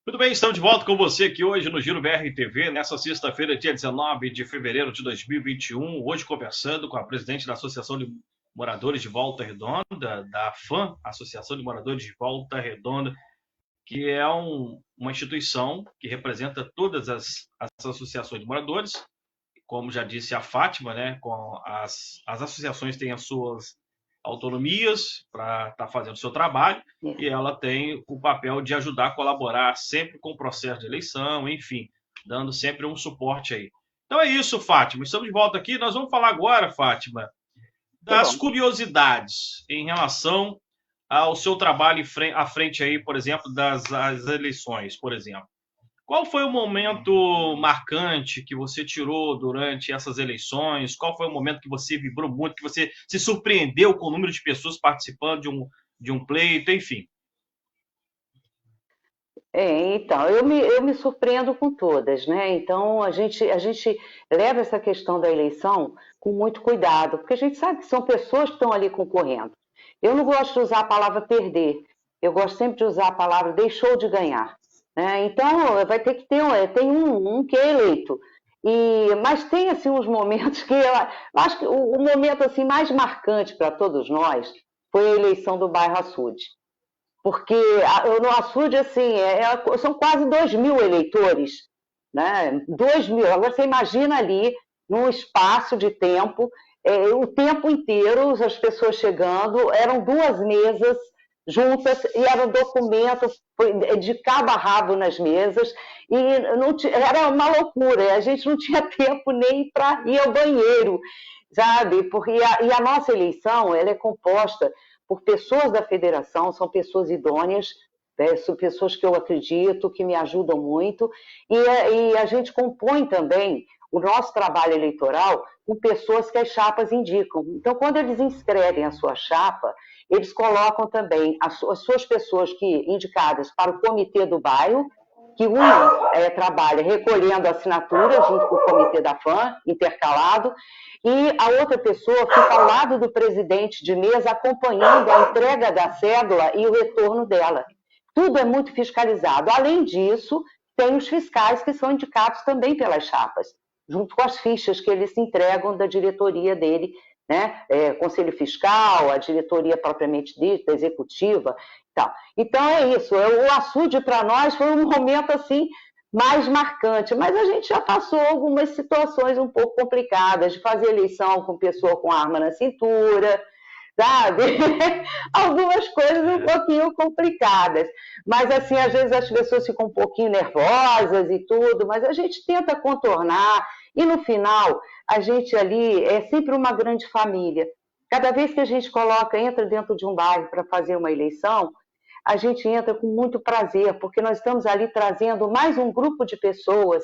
Muito bem, estamos de volta com você aqui hoje no Giro VR TV, nessa sexta-feira, dia 19 de fevereiro de 2021, hoje conversando com a presidente da Associação de Moradores de Volta Redonda, da AFAM, Associação de Moradores de Volta Redonda, que é uma instituição que representa todas as associações de moradores. Como já disse a Fátima, né, as associações têm as suas autonomias para estar fazendo o seu trabalho, e ela tem o papel de ajudar a colaborar sempre com o processo de eleição, enfim, dando sempre um suporte aí. Então é isso, Fátima. Estamos de volta aqui. Nós vamos falar agora, Fátima, das curiosidades em relação ao seu trabalho à frente aí, por exemplo, das eleições, por exemplo. Qual foi o momento marcante que você tirou durante essas eleições? Qual foi o momento que você vibrou muito, que você se surpreendeu com o número de pessoas participando de um pleito, enfim? Então, eu me surpreendo com todas, né? Então, a gente leva essa questão da eleição com muito cuidado, porque a gente sabe que são pessoas que estão ali concorrendo. Eu não gosto de usar a palavra perder, eu gosto sempre de usar a palavra deixou de ganhar. Então, vai ter que ter tem um que é eleito. Mas tem assim, uns momentos que eu acho que o momento assim, mais marcante para todos nós foi a eleição do bairro Açude. Porque no Açude, assim, são quase 2.000 eleitores. Né? 2.000. Agora você imagina ali, num espaço de tempo, o tempo inteiro, as pessoas chegando, eram 2 mesas juntas, e era um documento de cabo a rabo nas mesas, e era uma loucura, a gente não tinha tempo nem para ir ao banheiro, sabe? E a nossa eleição, ela é composta por pessoas da federação, são pessoas idôneas, são pessoas que eu acredito, que me ajudam muito, e a gente compõe também o nosso trabalho eleitoral com pessoas que as chapas indicam. Então, quando eles inscrevem a sua chapa, eles colocam também as suas pessoas indicadas para o comitê do bairro, que uma trabalha recolhendo assinatura junto com o comitê da FAM, intercalado, e a outra pessoa fica ao lado do presidente de mesa, acompanhando a entrega da cédula e o retorno dela. Tudo é muito fiscalizado. Além disso, tem os fiscais que são indicados também pelas chapas, junto com as fichas que eles entregam da diretoria dele, né? Conselho Fiscal, a diretoria propriamente dita, executiva, tal. Então é isso, o Açude para nós foi um momento assim mais marcante, mas a gente já passou algumas situações um pouco complicadas, de fazer eleição com pessoa com arma na cintura, sabe? Algumas coisas um pouquinho complicadas, mas assim, às vezes as pessoas ficam um pouquinho nervosas e tudo, mas a gente tenta contornar, e no final, a gente ali é sempre uma grande família. Cada vez que a gente entra dentro de um bairro para fazer uma eleição, a gente entra com muito prazer, porque nós estamos ali trazendo mais um grupo de pessoas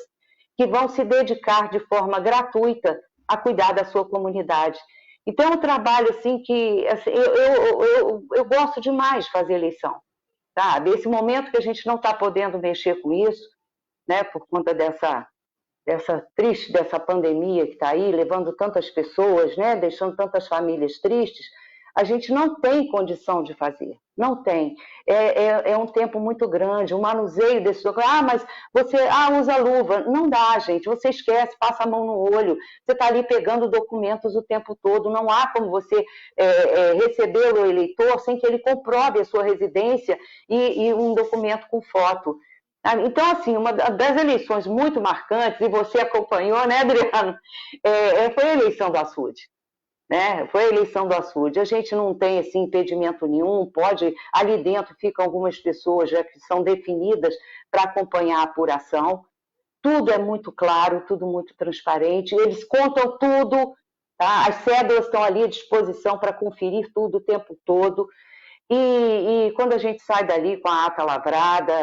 que vão se dedicar de forma gratuita a cuidar da sua comunidade. Então, é um trabalho assim que assim, eu gosto demais de fazer eleição, sabe? Esse momento que a gente não está podendo mexer com isso, né, por conta dessa pandemia que está aí, levando tantas pessoas, né, deixando tantas famílias tristes, a gente não tem condição de fazer, não tem. É um tempo muito grande, o manuseio desse documento. Mas você usa luva. Não dá, gente, você esquece, passa a mão no olho, você está ali pegando documentos o tempo todo, não há como você receber o eleitor sem que ele comprove a sua residência e um documento com foto. Então, assim, uma das eleições muito marcantes, e você acompanhou, né, Adriano, foi a eleição do Açude. Né? Foi a eleição do Açude. A gente não tem assim, impedimento nenhum, ali dentro ficam algumas pessoas já que são definidas para acompanhar a apuração. Tudo é muito claro, tudo muito transparente, eles contam tudo, tá? As cédulas estão ali à disposição para conferir tudo o tempo todo. E quando a gente sai dali com a ata lavrada,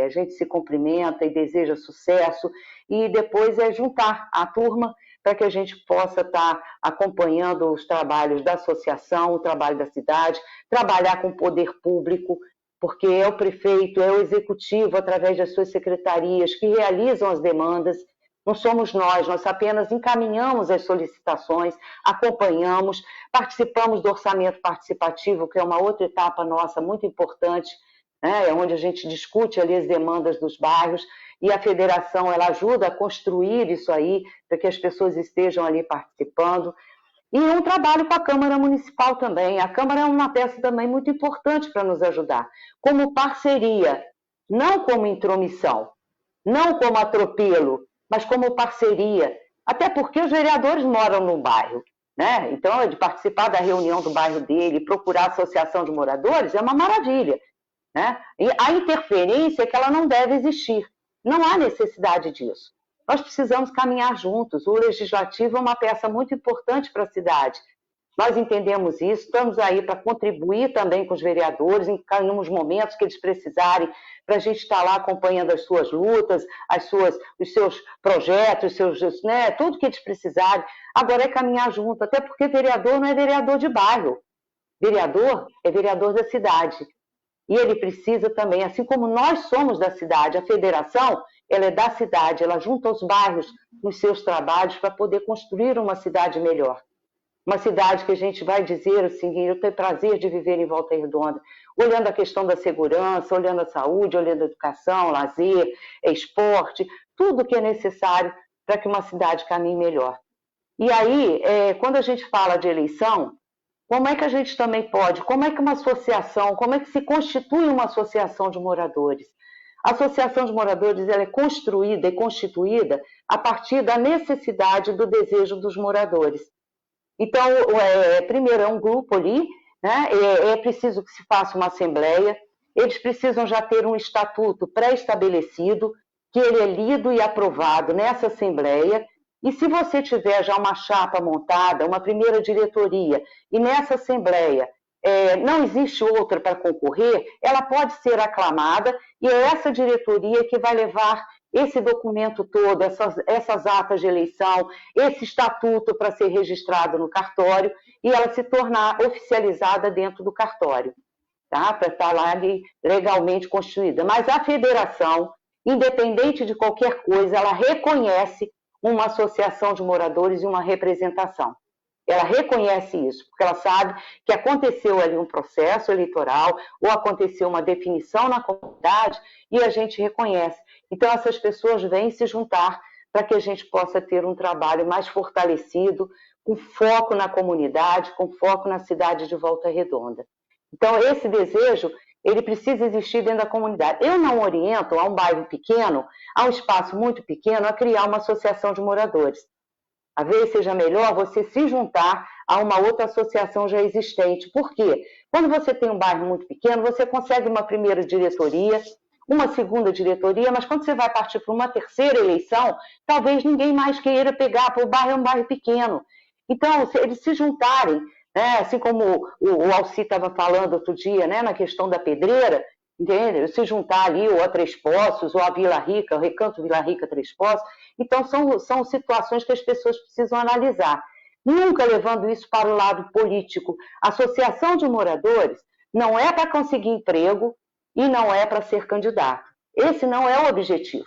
a gente se cumprimenta e deseja sucesso, e depois juntar a turma para que a gente possa estar acompanhando os trabalhos da associação, o trabalho da cidade, trabalhar com o poder público, porque é o prefeito, é o executivo, através das suas secretarias, que realizam as demandas. Não somos nós apenas encaminhamos as solicitações, acompanhamos, participamos do orçamento participativo, que é uma outra etapa nossa muito importante, né? É onde a gente discute ali as demandas dos bairros, e a federação ela ajuda a construir isso aí, para que as pessoas estejam ali participando. E um trabalho com a Câmara Municipal também. A Câmara é uma peça também muito importante para nos ajudar, como parceria, não como intromissão, não como atropelo, mas como parceria. Até porque os vereadores moram no bairro, né? Então, de participar da reunião do bairro dele, procurar a associação de moradores, é uma maravilha, né? E a interferência é que ela não deve existir. Não há necessidade disso. Nós precisamos caminhar juntos. O legislativo é uma peça muito importante para a cidade. Nós entendemos isso, estamos aí para contribuir também com os vereadores em nos momentos que eles precisarem, para a gente estar lá acompanhando as suas lutas, os seus projetos, né, tudo que eles precisarem. Agora é caminhar junto, até porque vereador não é vereador de bairro. Vereador é vereador da cidade. E ele precisa também, assim como nós somos da cidade, a federação, ela é da cidade, ela junta os bairros nos seus trabalhos para poder construir uma cidade melhor. Uma cidade que a gente vai dizer assim, eu tenho prazer de viver em Volta Redonda, olhando a questão da segurança, olhando a saúde, olhando a educação, lazer, esporte, tudo que é necessário para que uma cidade caminhe melhor. E aí, quando a gente fala de eleição, como é que a gente também pode, como é que uma associação, como é que se constitui uma associação de moradores? A associação de moradores ela é construída e constituída a partir da necessidade do desejo dos moradores. Então, primeiro é um grupo ali, né? É preciso que se faça uma assembleia, eles precisam já ter um estatuto pré-estabelecido, que ele é lido e aprovado nessa assembleia, e se você tiver já uma chapa montada, uma primeira diretoria, e nessa assembleia não existe outra para concorrer, ela pode ser aclamada, e é essa diretoria que vai levar esse documento todo, essas atas de eleição, esse estatuto para ser registrado no cartório e ela se tornar oficializada dentro do cartório, tá? Para estar lá legalmente constituída. Mas a federação, independente de qualquer coisa, ela reconhece uma associação de moradores e uma representação. Ela reconhece isso, porque ela sabe que aconteceu ali um processo eleitoral ou aconteceu uma definição na comunidade e a gente reconhece. Então, essas pessoas vêm se juntar para que a gente possa ter um trabalho mais fortalecido, com foco na comunidade, com foco na cidade de Volta Redonda. Então, esse desejo, ele precisa existir dentro da comunidade. Eu não oriento a um bairro pequeno, a um espaço muito pequeno, a criar uma associação de moradores. Às vezes seja melhor você se juntar a uma outra associação já existente. Por quê? Quando você tem um bairro muito pequeno, você consegue uma primeira diretoria, uma segunda diretoria, mas quando você vai partir para uma terceira eleição, talvez ninguém mais queira pegar, porque o bairro é um bairro pequeno. Então, se eles se juntarem, né, assim como o Alci estava falando outro dia, né, na questão da pedreira, entende? Se juntar ali, ou a Três Poços, ou a Vila Rica, o Recanto Vila Rica Três Poços. Então, são situações que as pessoas precisam analisar. Nunca levando isso para o lado político. A associação de moradores não é para conseguir emprego e não é para ser candidato. Esse não é o objetivo.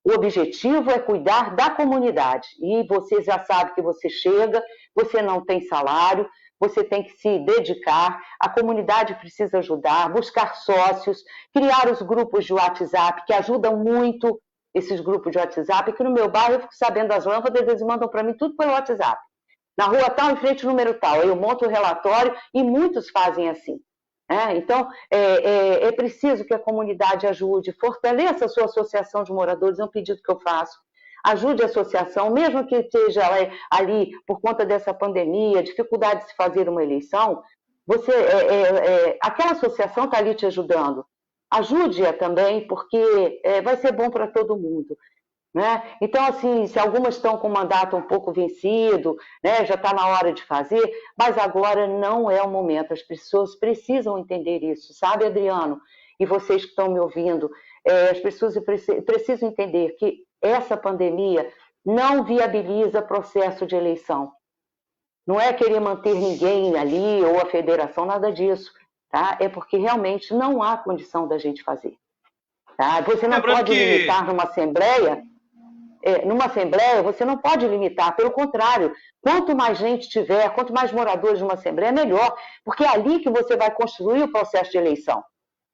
O objetivo é cuidar da comunidade. E você já sabe que você chega, você não tem salário, você tem que se dedicar, a comunidade precisa ajudar, buscar sócios, criar os grupos de WhatsApp, que ajudam muito esses grupos de WhatsApp, que no meu bairro eu fico sabendo das lâmpadas, eles mandam para mim tudo pelo WhatsApp. Na rua tal, em frente ao número tal, eu monto o relatório e muitos fazem assim. Então, é preciso que a comunidade ajude, fortaleça a sua associação de moradores, é um pedido que eu faço. Ajude a associação, mesmo que esteja ali por conta dessa pandemia, dificuldade de se fazer uma eleição, aquela associação está ali te ajudando. Ajude-a também, porque vai ser bom para todo mundo. Né? Então, assim, se algumas estão com o mandato um pouco vencido, né, já está na hora de fazer, mas agora não é o momento. As pessoas precisam entender isso, sabe, Adriano? E vocês que estão me ouvindo, as pessoas precisam entender que essa pandemia não viabiliza processo de eleição. Não é querer manter ninguém ali ou a federação, nada disso. Tá? É porque realmente não há condição da gente fazer. Tá? Você não pode limitar numa assembleia. Numa assembleia, você não pode limitar, pelo contrário, quanto mais gente tiver, quanto mais moradores numa assembleia, melhor, porque é ali que você vai construir o processo de eleição.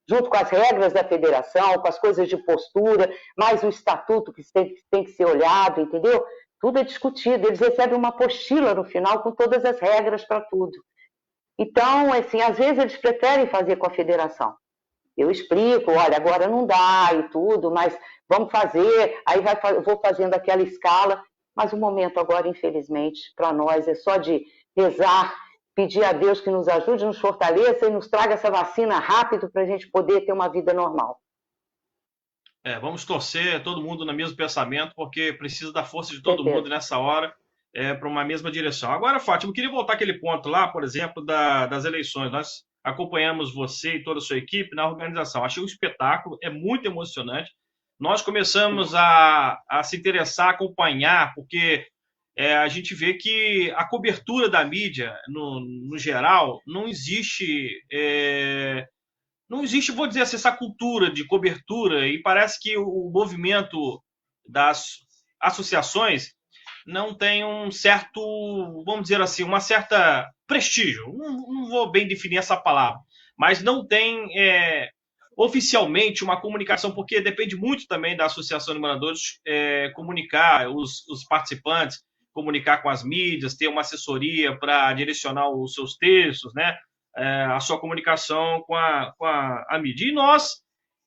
junto com as regras da federação, com as coisas de postura, mais o estatuto que tem que ser olhado, entendeu? Tudo é discutido, eles recebem uma apostila no final com todas as regras para tudo. Então, assim, às vezes eles preferem fazer com a federação. Eu explico, olha, agora não dá e tudo, mas vamos fazer, aí vou fazendo aquela escala, mas o momento agora, infelizmente, para nós é só de rezar, pedir a Deus que nos ajude, nos fortaleça e nos traga essa vacina rápido para a gente poder ter uma vida normal. Vamos torcer todo mundo no mesmo pensamento, porque precisa da força de todo mundo nessa hora para uma mesma direção. Agora, Fátima, eu queria voltar àquele ponto lá, por exemplo, das eleições. Nós acompanhamos você e toda a sua equipe na organização. Achei um espetáculo, é muito emocionante. Nós começamos a se interessar, a acompanhar, porque a gente vê que a cobertura da mídia, no geral, não existe, vou dizer assim, essa cultura de cobertura, e parece que o movimento das associações não tem um certo, vamos dizer assim, uma certa prestígio. Não vou bem definir essa palavra, mas não tem oficialmente uma comunicação, porque depende muito também da Associação de Moradores comunicar os participantes, comunicar com as mídias, ter uma assessoria para direcionar os seus textos, né? A sua comunicação com a mídia. E nós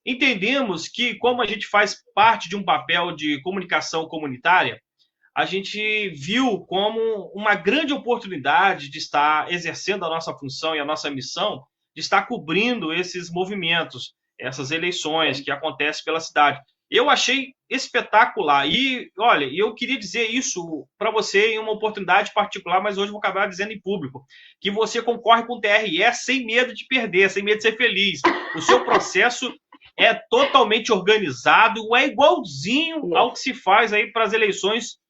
entendemos que, como a gente faz parte de um papel de comunicação comunitária, a gente viu como uma grande oportunidade de estar exercendo a nossa função e a nossa missão, de estar cobrindo esses movimentos, essas eleições que acontecem pela cidade. Eu achei espetacular. E, olha, eu queria dizer isso para você em uma oportunidade particular, mas hoje vou acabar dizendo em público, que você concorre com o TRE sem medo de perder, sem medo de ser feliz. O seu processo é totalmente organizado, é igualzinho ao que se faz aí para as eleições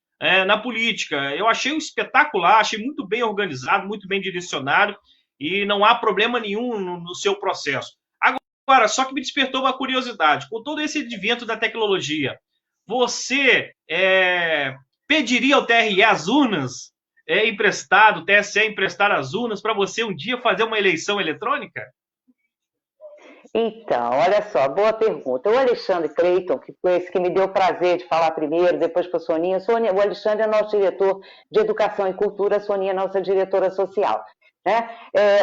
na política. Eu achei espetacular, achei muito bem organizado, muito bem direcionado, e não há problema nenhum no seu processo. Agora, só que me despertou uma curiosidade. Com todo esse advento da tecnologia, você pediria ao TRE as urnas emprestado, o TSE emprestar as urnas para você um dia fazer uma eleição eletrônica? Então, olha só, boa pergunta. O Alexandre Cleiton, que foi esse que me deu o prazer de falar primeiro, depois para a Soninha. O Alexandre é nosso diretor de Educação e Cultura, a Soninha é nossa diretora social. Né?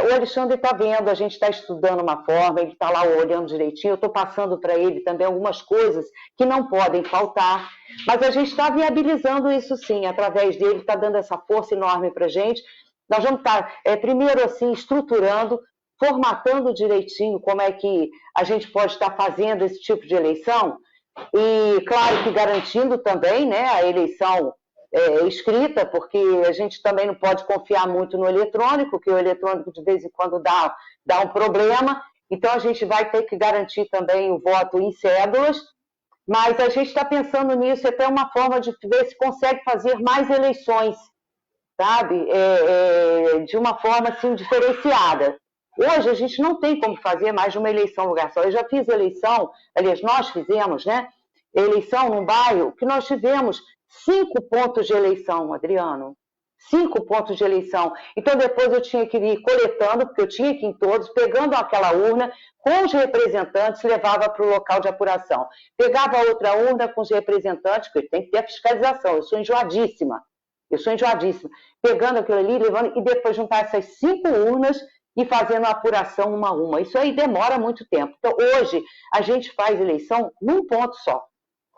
O Alexandre está vendo, a gente está estudando uma forma, ele está lá olhando direitinho, eu estou passando para ele também algumas coisas que não podem faltar, mas a gente está viabilizando isso sim, através dele, está dando essa força enorme para a gente. Nós vamos estar, primeiro assim, estruturando, formatando direitinho como é que a gente pode estar fazendo esse tipo de eleição, e claro que garantindo também, né, a eleição escrita, porque a gente também não pode confiar muito no eletrônico, que o eletrônico de vez em quando dá um problema, então a gente vai ter que garantir também o voto em cédulas, mas a gente está pensando nisso, até uma forma de ver se consegue fazer mais eleições, sabe, de uma forma assim diferenciada. Hoje a gente não tem como fazer mais de uma eleição lugar só. Eu já fiz eleição, aliás, nós fizemos, né, eleição num bairro que nós tivemos 5 pontos de eleição, Adriano. 5 pontos de eleição. Então, depois eu tinha que ir coletando, porque eu tinha que ir em todos, pegando aquela urna com os representantes, levava para o local de apuração. Pegava outra urna com os representantes, porque tem que ter a fiscalização. Eu sou enjoadíssima. Pegando aquilo ali, levando, e depois juntar essas 5 urnas e fazendo a apuração uma a uma. Isso aí demora muito tempo. Então, hoje, a gente faz eleição num ponto só.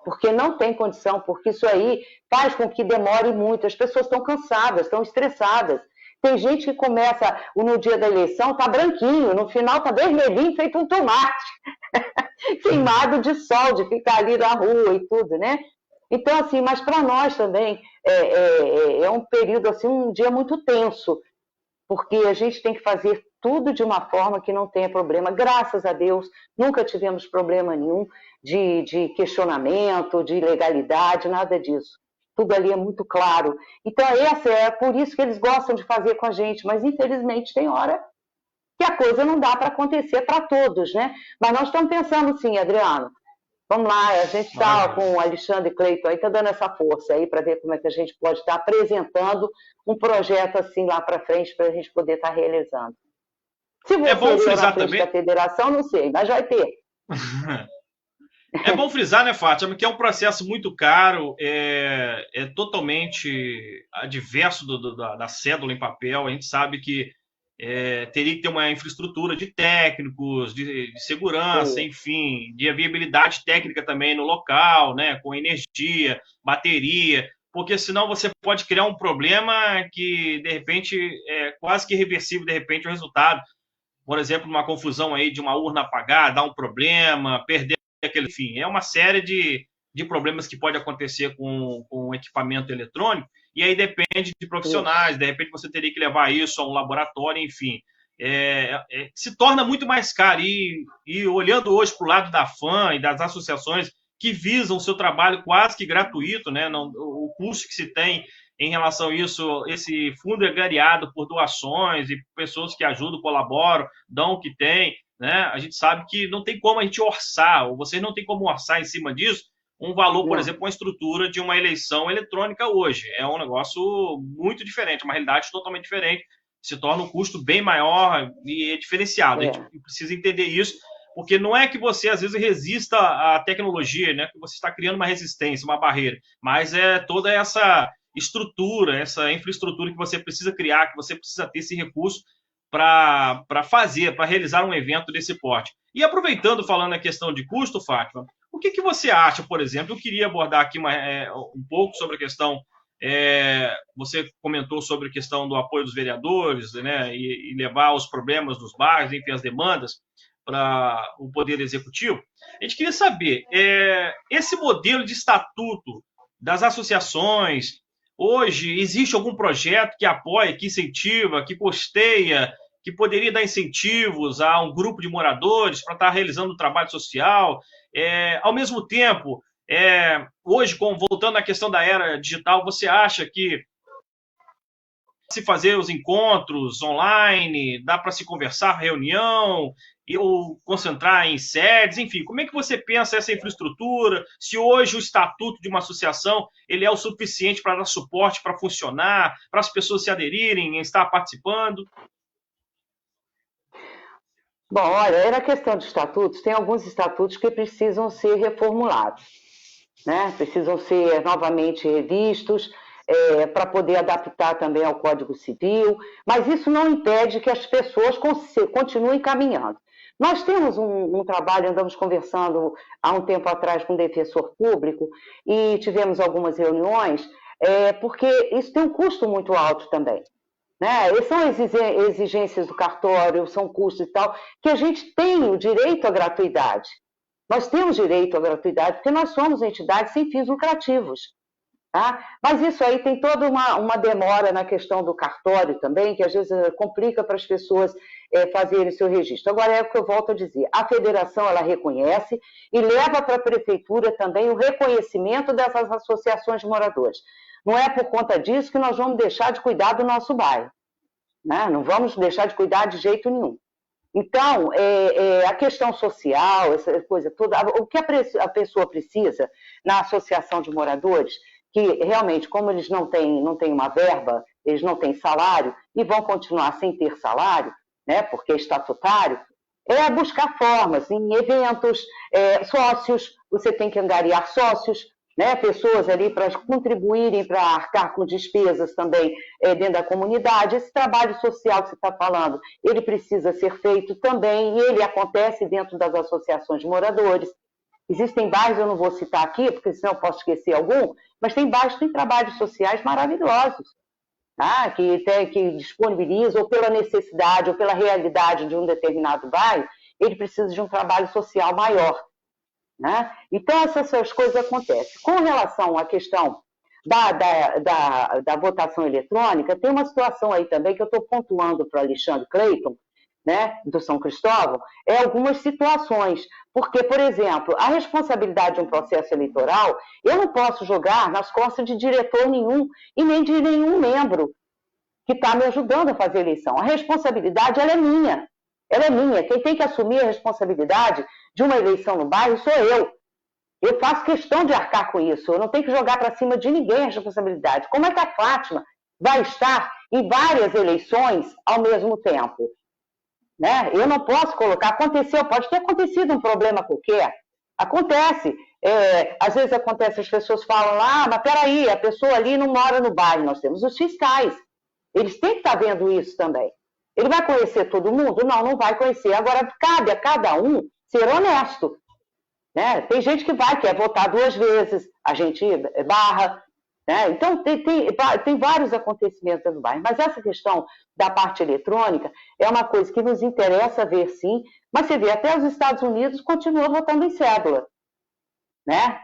Porque não tem condição, porque isso aí faz com que demore muito. As pessoas estão cansadas, estão estressadas. Tem gente que começa no dia da eleição, está branquinho, no final está vermelhinho, feito um tomate. Queimado de sol, de ficar ali na rua e tudo, né? Então, assim, mas para nós também é um período, assim, um dia muito tenso, porque a gente tem que fazer tudo de uma forma que não tenha problema. Graças a Deus, nunca tivemos problema nenhum de questionamento, de ilegalidade, nada disso. Tudo ali é muito claro. Então, por isso que eles gostam de fazer com a gente, mas infelizmente tem hora que a coisa não dá para acontecer para todos, né? Mas nós estamos pensando sim, Adriano. Vamos lá, a gente está com o Alexandre Cleiton aí, está dando essa força aí para ver como é que a gente pode estar apresentando um projeto assim lá para frente para a gente poder estar realizando. Se você bom frisar na frente também da federação, não sei, mas vai ter. É bom frisar, né, Fátima, que é um processo muito caro, é totalmente adverso da cédula em papel. A gente sabe que teria que ter uma infraestrutura de técnicos, de segurança, enfim, de viabilidade técnica também no local, né, com energia, bateria, porque senão você pode criar um problema que, de repente, é quase que irreversível, de repente, o resultado. Por exemplo, uma confusão aí de uma urna apagar, dar um problema, perder aquele, enfim, é uma série de problemas que pode acontecer com o equipamento eletrônico, e aí depende de profissionais, de repente você teria que levar isso a um laboratório, enfim. Se torna muito mais caro, e olhando hoje para o lado da FAM e das associações que visam o seu trabalho quase que gratuito, né? O custo que se tem em relação a isso, esse fundo é gareado por doações e pessoas que ajudam, colaboram, dão o que tem, né? A gente sabe que não tem como a gente orçar, ou vocês não tem como orçar em cima disso, um valor, por exemplo, uma estrutura de uma eleição eletrônica hoje. É um negócio muito diferente, uma realidade totalmente diferente, se torna um custo bem maior e é diferenciado. A gente precisa entender isso, porque não é que você, às vezes, resista à tecnologia, né? Que você está criando uma resistência, uma barreira, mas é toda essa estrutura, essa infraestrutura que você precisa criar, que você precisa ter esse recurso para realizar um evento desse porte. E aproveitando, falando na questão de custo, Fátima, o que você acha, por exemplo? Eu queria abordar aqui um pouco sobre a questão, você comentou sobre a questão do apoio dos vereadores, né, e levar os problemas dos bairros, enfim, as demandas para o Poder Executivo. A gente queria saber, esse modelo de estatuto das associações, hoje, existe algum projeto que apoia, que incentiva, que custeia, que poderia dar incentivos a um grupo de moradores para estar realizando um trabalho social? Ao mesmo tempo, hoje, voltando à questão da era digital, você acha que se fazer os encontros online, dá para se conversar, reunião, ou concentrar em sedes, enfim, como é que você pensa essa infraestrutura? Se hoje o estatuto de uma associação ele é o suficiente para dar suporte, para funcionar, para as pessoas se aderirem, estar participando? Bom, olha, na questão de estatutos, tem alguns estatutos que precisam ser reformulados, né? Precisam ser novamente revistos, para poder adaptar também ao Código Civil, mas isso não impede que as pessoas continuem caminhando. Nós temos um trabalho, andamos conversando há um tempo atrás com o defensor público e tivemos algumas reuniões, porque isso tem um custo muito alto também, né? E são exigências do cartório, são custos e tal, que a gente tem o direito à gratuidade. Nós temos direito à gratuidade porque nós somos entidades sem fins lucrativos. Tá? Mas isso aí tem toda uma demora na questão do cartório também, que às vezes complica para as pessoas fazerem seu registro. Agora, é o que eu volto a dizer, a federação ela reconhece e leva para a prefeitura também o reconhecimento dessas associações de moradores. Não é por conta disso que nós vamos deixar de cuidar do nosso bairro, né? Não vamos deixar de cuidar de jeito nenhum. Então, a questão social, essa coisa toda, o que a pessoa precisa na associação de moradores, que realmente, como eles não têm uma verba, eles não têm salário e vão continuar sem ter salário, né, porque é estatutário, é buscar formas, em eventos, sócios, você tem que angariar sócios, né, pessoas ali para contribuírem para arcar com despesas também dentro da comunidade. Esse trabalho social que você está falando, ele precisa ser feito também, e ele acontece dentro das associações de moradores. Existem bairros, eu não vou citar aqui, porque senão eu posso esquecer algum, mas tem bairros que têm trabalhos sociais maravilhosos, tá? que disponibilizam, ou pela necessidade, ou pela realidade de um determinado bairro, ele precisa de um trabalho social maior, né? Então, essas coisas acontecem. Com relação à questão da votação eletrônica, tem uma situação aí também que eu estou pontuando para o Alexandre Cleiton, né, do São Cristóvão, algumas situações. Porque, por exemplo, a responsabilidade de um processo eleitoral, eu não posso jogar nas costas de diretor nenhum e nem de nenhum membro que está me ajudando a fazer a eleição. A responsabilidade, ela é minha. Ela é minha. Quem tem que assumir a responsabilidade de uma eleição no bairro sou eu. Eu faço questão de arcar com isso. Eu não tenho que jogar para cima de ninguém a responsabilidade. Como é que a Fátima vai estar em várias eleições ao mesmo tempo? né? Eu não posso colocar, aconteceu, pode ter acontecido um problema qualquer, acontece. Às vezes acontece, as pessoas falam lá, mas peraí, a pessoa ali não mora no bairro, nós temos os fiscais, eles têm que estar vendo isso também. Ele vai conhecer todo mundo? Não, não vai conhecer. Agora, cabe a cada um ser honesto, né? Tem gente que quer votar 2 vezes, a gente barra, né? Então, tem vários acontecimentos no bairro, mas essa questão da parte eletrônica é uma coisa que nos interessa ver, sim, mas você vê, até os Estados Unidos continuam votando em cédula, né?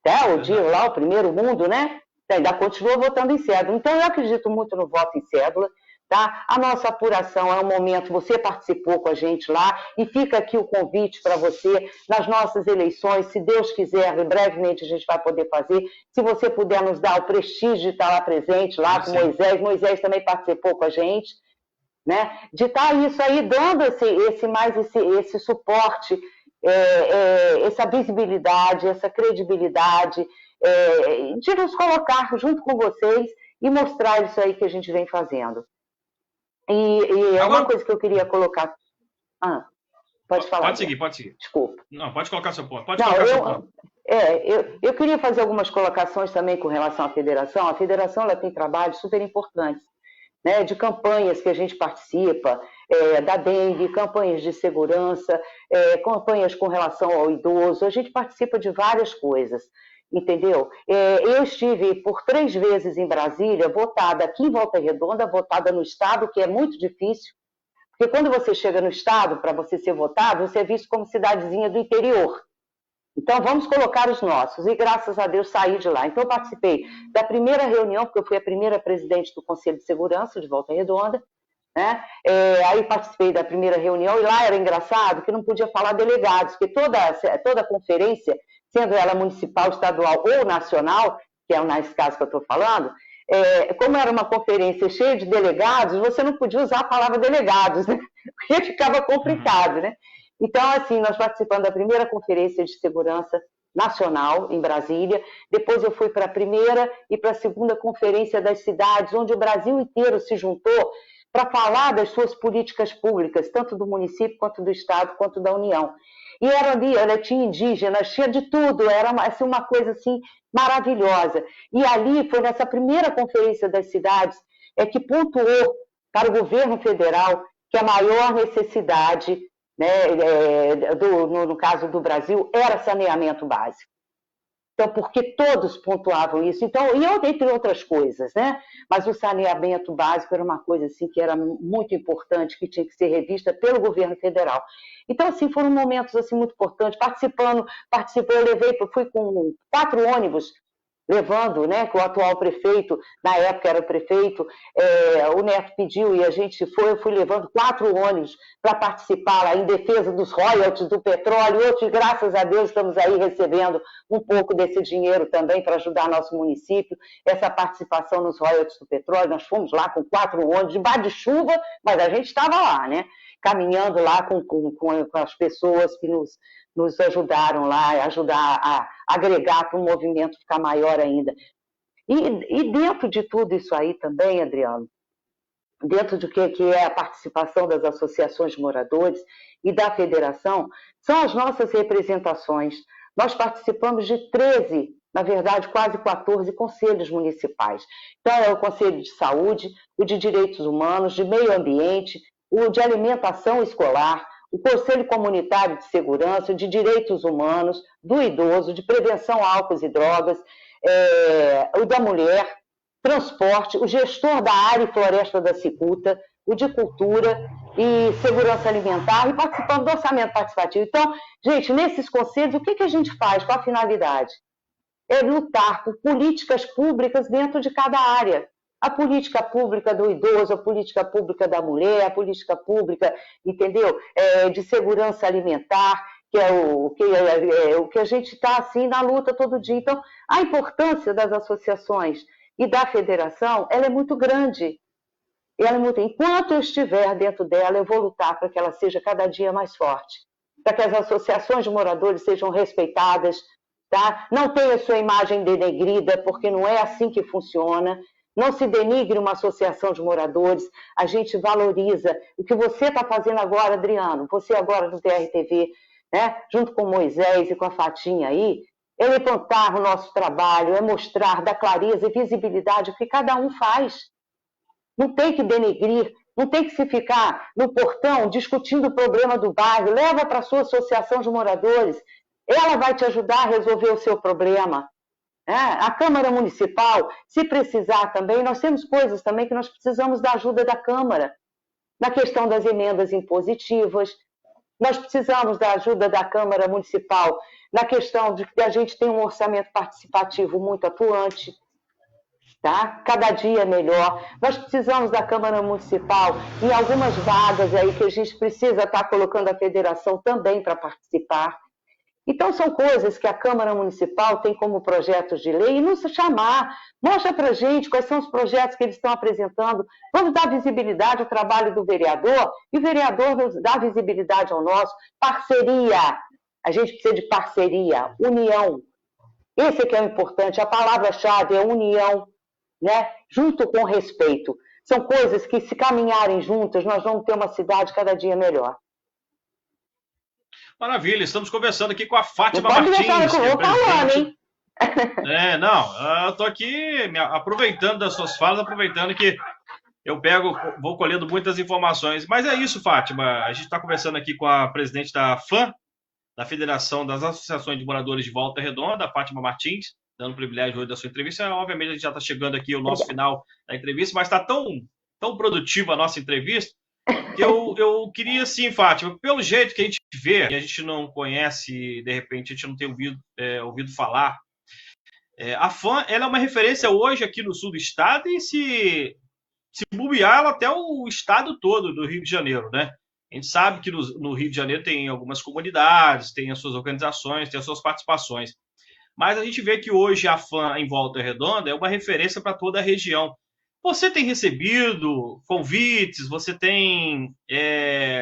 Até o dia lá, o primeiro mundo, né? Ainda continua votando em cédula. Então, eu acredito muito no voto em cédula, tá? A nossa apuração é um momento, você participou com a gente lá, e fica aqui o convite para você, nas nossas eleições, se Deus quiser, brevemente a gente vai poder fazer, se você puder nos dar o prestígio de estar lá presente, lá com Moisés também participou com a gente, né? De estar isso aí, dando esse suporte, essa visibilidade, essa credibilidade, de nos colocar junto com vocês e mostrar isso aí que a gente vem fazendo. E é uma coisa que eu queria colocar. Pode falar. Pode seguir. Desculpa. Não, pode colocar seu ponto. Seu ponto. Eu queria fazer algumas colocações também com relação à federação. A federação ela tem trabalhos super importantes, né, de campanhas que a gente participa, da dengue, campanhas de segurança, campanhas com relação ao idoso. A gente participa de várias coisas. Entendeu? Eu estive por 3 vezes em Brasília, votada aqui em Volta Redonda, votada no Estado, que é muito difícil, porque quando você chega no Estado, para você ser votado, você é visto como cidadezinha do interior. Então, vamos colocar os nossos, e graças a Deus saí de lá. Então, eu participei da primeira reunião, porque eu fui a primeira presidente do Conselho de Segurança de Volta Redonda, né? Aí participei da primeira reunião, e lá era engraçado que não podia falar delegados, porque toda conferência, sendo ela municipal, estadual ou nacional, que é nesse caso que eu estou falando, como era uma conferência cheia de delegados, você não podia usar a palavra delegados, né? Porque ficava complicado, né? Então, assim, nós participamos da primeira conferência de segurança nacional em Brasília, depois eu fui para a primeira e para a segunda conferência das cidades, onde o Brasil inteiro se juntou para falar das suas políticas públicas, tanto do município, quanto do Estado, quanto da União. E era ali, tinha indígenas, tinha de tudo, era uma coisa assim maravilhosa. E ali, foi nessa primeira conferência das cidades, que pontuou para o governo federal que a maior necessidade, né, no caso do Brasil, era saneamento básico. Então, porque todos pontuavam isso. Então, e entre outras coisas, né? Mas o saneamento básico era uma coisa assim que era muito importante, que tinha que ser revista pelo governo federal. Então, assim, foram momentos assim muito importantes. Fui com 4 ônibus levando, né, que o atual prefeito, na época era o prefeito, o Neto pediu e eu fui levando 4 ônibus para participar lá em defesa dos royalties do petróleo. Outros, graças a Deus, estamos aí recebendo um pouco desse dinheiro também para ajudar nosso município, essa participação nos royalties do petróleo. Nós fomos lá com 4 ônibus, debaixo de chuva, mas a gente estava lá, né, caminhando lá com as pessoas que nos ajudaram lá, ajudar a agregar para o movimento ficar maior ainda. E dentro de tudo isso aí também, Adriano, dentro do que é a participação das associações de moradores e da federação, são as nossas representações. Nós participamos de 13, na verdade, quase 14 conselhos municipais. Então, é o Conselho de Saúde, o de Direitos Humanos, de Meio Ambiente, o de Alimentação Escolar, o Conselho Comunitário de Segurança, de Direitos Humanos, do Idoso, de Prevenção a Álcool e Drogas, o da Mulher, Transporte, o gestor da área e floresta da Cicuta, o de Cultura e Segurança Alimentar, e participando do orçamento participativo. Então, gente, nesses conselhos, o que a gente faz? Qual a finalidade? É lutar por políticas públicas dentro de cada área. A política pública do idoso, a política pública da mulher, a política pública, entendeu? De segurança alimentar, que é o que a gente está assim na luta todo dia. Então, a importância das associações e da federação, ela é muito grande. Enquanto eu estiver dentro dela, eu vou lutar para que ela seja cada dia mais forte, para que as associações de moradores sejam respeitadas, tá? Não tenha sua imagem denegrida, porque não é assim que funciona. não se denigre uma associação de moradores, a gente valoriza. O que você está fazendo agora, Adriano, você agora do VRTV, né, junto com o Moisés e com a Fatinha aí, é levantar o nosso trabalho, é mostrar, dar clareza e visibilidade o que cada um faz. Não tem que denegrir, não tem que se ficar no portão discutindo o problema do bairro. Leva para a sua associação de moradores, ela vai te ajudar a resolver o seu problema. A Câmara Municipal, se precisar também, nós temos coisas também que nós precisamos da ajuda da Câmara, na questão das emendas impositivas, nós precisamos da ajuda da Câmara Municipal na questão de que a gente tem um orçamento participativo muito atuante, tá? Cada dia melhor. Nós precisamos da Câmara Municipal em algumas vagas aí que a gente precisa estar colocando a federação também para participar. Então, são coisas que a Câmara Municipal tem como projetos de lei e nos chamar, mostra para a gente quais são os projetos que eles estão apresentando, vamos dar visibilidade ao trabalho do vereador e o vereador dá visibilidade ao nosso, parceria, a gente precisa de parceria, união, esse é que é o importante, a palavra-chave é união, né? Junto com respeito, são coisas que se caminharem juntas nós vamos ter uma cidade cada dia melhor. Maravilha, estamos conversando aqui com a Fátima Martins. Que eu falando, hein? Eu estou aqui aproveitando das suas falas, aproveitando que eu vou colhendo muitas informações. Mas é isso, Fátima, a gente está conversando aqui com a presidente da FAM, da Federação das Associações de Moradores de Volta Redonda, a Fátima Martins, dando o privilégio hoje da sua entrevista. Obviamente, a gente já está chegando aqui ao nosso final da entrevista, mas está tão produtiva a nossa entrevista, que eu queria, sim, Fátima, pelo jeito que a gente vê, e a gente não conhece, de repente, a gente não tem ouvido falar, a FAM ela é uma referência hoje aqui no sul do estado e se bobear ela até o estado todo do Rio de Janeiro, né? A gente sabe que no Rio de Janeiro tem algumas comunidades, tem as suas organizações, tem as suas participações, mas a gente vê que hoje a FAM em Volta Redonda é uma referência para toda a região. Você tem recebido convites, você tem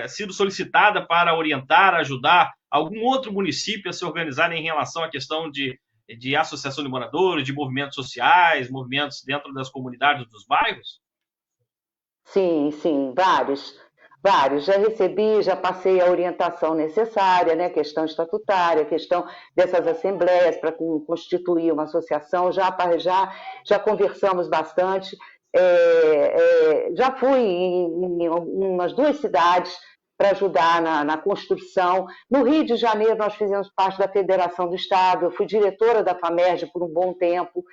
sido solicitada para orientar, ajudar algum outro município a se organizar em relação à questão de associação de moradores, de movimentos sociais, movimentos dentro das comunidades dos bairros? Sim, vários. Já recebi, já passei a orientação necessária, né? Questão estatutária, questão dessas assembleias para constituir uma associação, já conversamos bastante. Já fui em umas 2 cidades para ajudar na construção. No Rio de Janeiro, nós fizemos parte da Federação do Estado, eu fui diretora da FAMERJ por um bom tempo,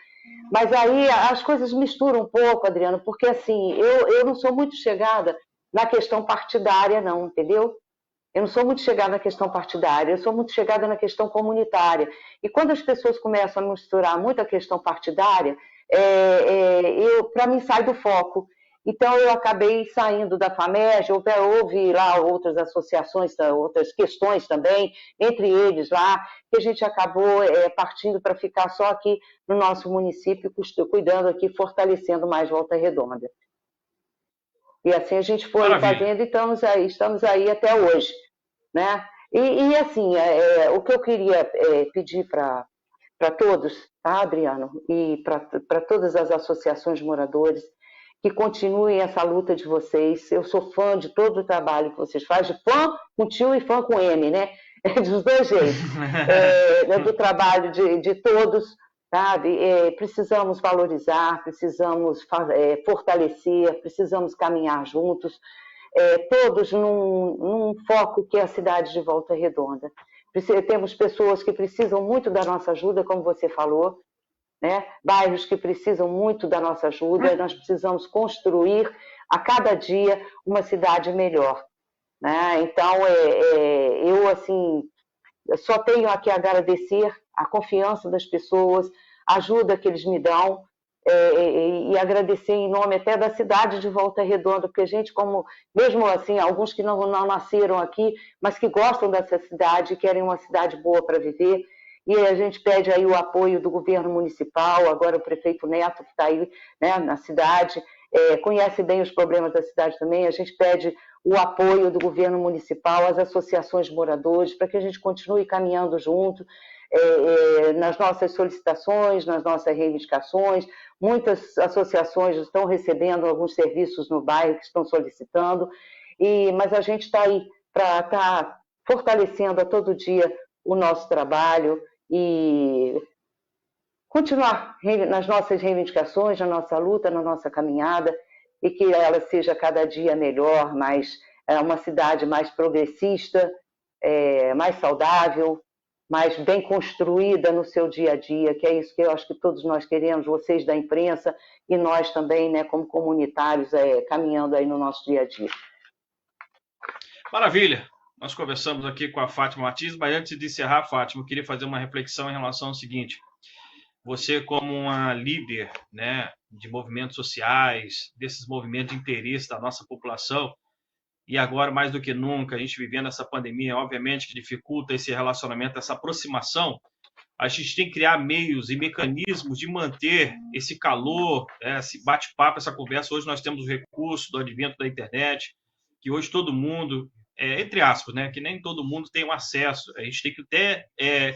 mas aí as coisas misturam um pouco, Adriano, porque assim, eu não sou muito chegada na questão partidária, não, entendeu? Eu não sou muito chegada na questão partidária, eu sou muito chegada na questão comunitária. E quando as pessoas começam a misturar muito a questão partidária, para mim sai do foco. Então, eu acabei saindo da FAMERJ, houve lá outras associações, outras questões também, entre eles lá, que a gente acabou partindo para ficar só aqui no nosso município, cuidando aqui, fortalecendo mais Volta Redonda. E assim a gente foi fazendo e estamos aí até hoje, né? E assim, o que eu queria pedir para todos, tá, Adriano? E para todas as associações de moradores, que continuem essa luta de vocês. Eu sou fã de todo o trabalho que vocês fazem, fã com tio e fã com M, né? Dos dois jeitos. Do trabalho de todos, sabe? Precisamos valorizar, precisamos fortalecer, precisamos caminhar juntos, todos num foco que é a cidade de Volta Redonda. Temos pessoas que precisam muito da nossa ajuda, como você falou, né? Bairros que precisam muito da nossa ajuda, nós precisamos construir a cada dia uma cidade melhor, né? Então, eu só tenho aqui a agradecer a confiança das pessoas, a ajuda que eles me dão, e agradecer em nome até da cidade de Volta Redonda, porque a gente, mesmo assim, alguns que não nasceram aqui, mas que gostam dessa cidade, querem uma cidade boa para viver, e a gente pede aí o apoio do governo municipal, agora o prefeito Neto, que está aí, né, na cidade, conhece bem os problemas da cidade também, a gente pede o apoio do governo municipal, as associações de moradores, para que a gente continue caminhando junto. nas nossas solicitações, nas nossas reivindicações. Muitas associações estão recebendo alguns serviços no bairro que estão solicitando, mas a gente está aí para estar fortalecendo a todo dia o nosso trabalho e continuar nas nossas reivindicações, na nossa luta, na nossa caminhada, e que ela seja cada dia melhor, uma cidade mais progressista, mais saudável, mais bem construída no seu dia a dia, que é isso que eu acho que todos nós queremos, vocês da imprensa e nós também, né, como comunitários, caminhando aí no nosso dia a dia. Maravilha! Nós conversamos aqui com a Fátima Martins, mas antes de encerrar, Fátima, eu queria fazer uma reflexão em relação ao seguinte. Você, como uma líder, né, de movimentos sociais, desses movimentos de interesse da nossa população, e agora, mais do que nunca, a gente vivendo essa pandemia, obviamente, que dificulta esse relacionamento, essa aproximação, a gente tem que criar meios e mecanismos de manter esse calor, esse bate-papo, essa conversa. Hoje nós temos o recurso do advento da internet, que hoje todo mundo, entre aspas, né, que nem todo mundo tem um acesso. A gente tem que até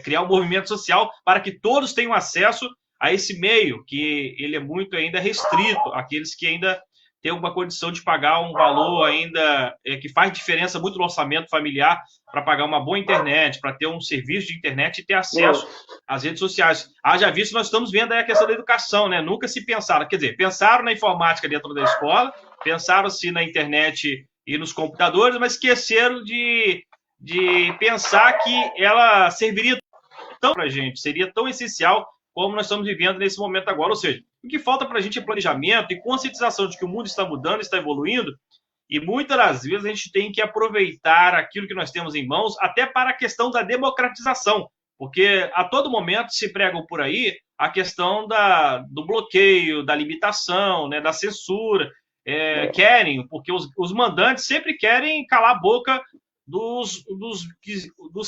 criar um movimento social para que todos tenham acesso a esse meio, que ele é muito ainda restrito àqueles que ainda têm uma condição de pagar um valor ainda que faz diferença muito no orçamento familiar para pagar uma boa internet, para ter um serviço de internet e ter acesso às redes sociais. Já visto, nós estamos vendo aí a questão da educação, né? Nunca se pensaram, quer dizer, pensaram na informática dentro da escola, pensaram-se na internet e nos computadores, mas esqueceram de pensar que ela serviria tão para a gente, seria tão essencial como nós estamos vivendo nesse momento agora. Ou seja, o que falta para a gente é planejamento e conscientização de que o mundo está mudando, está evoluindo, e muitas das vezes a gente tem que aproveitar aquilo que nós temos em mãos até para a questão da democratização, porque a todo momento se pregam por aí a questão do bloqueio, da limitação, né, da censura. Querem, porque os mandantes sempre querem calar a boca dos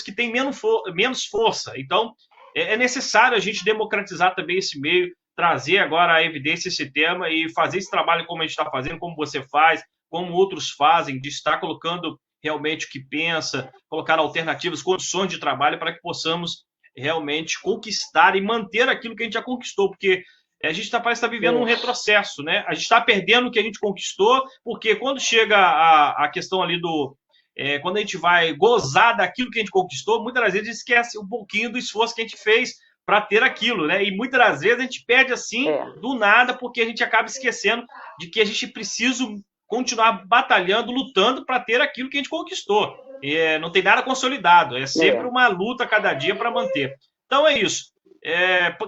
que têm menos força. Então, é necessário a gente democratizar também esse meio, trazer agora à evidência esse tema e fazer esse trabalho como a gente está fazendo, como você faz, como outros fazem, de estar colocando realmente o que pensa, colocar alternativas, condições de trabalho para que possamos realmente conquistar e manter aquilo que a gente já conquistou, porque a gente parece estar vivendo um retrocesso, né? A gente está perdendo o que a gente conquistou, porque quando chega a questão ali quando a gente vai gozar daquilo que a gente conquistou, muitas das vezes a gente esquece um pouquinho do esforço que a gente fez para ter aquilo, né? E muitas das vezes a gente perde assim, do nada, porque a gente acaba esquecendo de que a gente precisa continuar batalhando, lutando para ter aquilo que a gente conquistou. Não tem nada consolidado, é sempre uma luta cada dia para manter. Então é isso.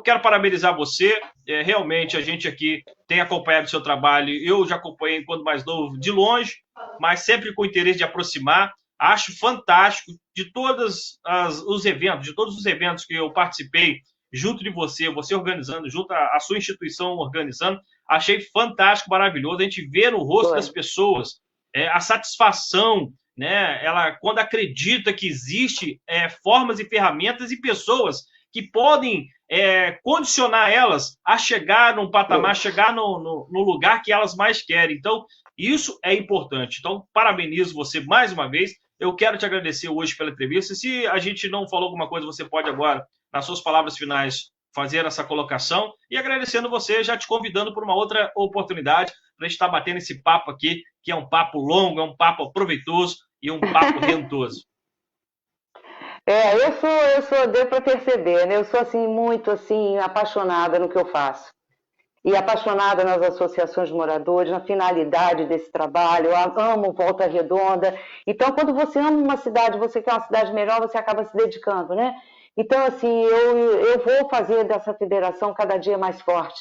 Quero parabenizar você. Realmente a gente aqui tem acompanhado o seu trabalho. Eu já acompanhei quando mais novo, de longe, mas sempre com o interesse de aproximar. Acho fantástico de todos os eventos que eu participei, junto de você organizando, junto à sua instituição organizando. Achei fantástico, maravilhoso. A gente vê no rosto das pessoas a satisfação, né? Ela, quando acredita que existe formas e ferramentas e pessoas que podem condicionar elas a chegar num patamar, chegar no lugar que elas mais querem. Então, isso é importante. Então, parabenizo você mais uma vez. Eu quero te agradecer hoje pela entrevista. Se a gente não falou alguma coisa, você pode agora, nas suas palavras finais, fazer essa colocação. E agradecendo você, já te convidando por uma outra oportunidade para a gente estar batendo esse papo aqui, que é um papo longo, é um papo proveitoso e um papo rentoso. Deu para perceber, né? Eu sou assim, muito assim, apaixonada no que eu faço. E apaixonada nas associações de moradores, na finalidade desse trabalho. Eu amo Volta Redonda. Então, quando você ama uma cidade, você quer uma cidade melhor, você acaba se dedicando, né? Então, assim, eu vou fazer dessa federação cada dia mais forte.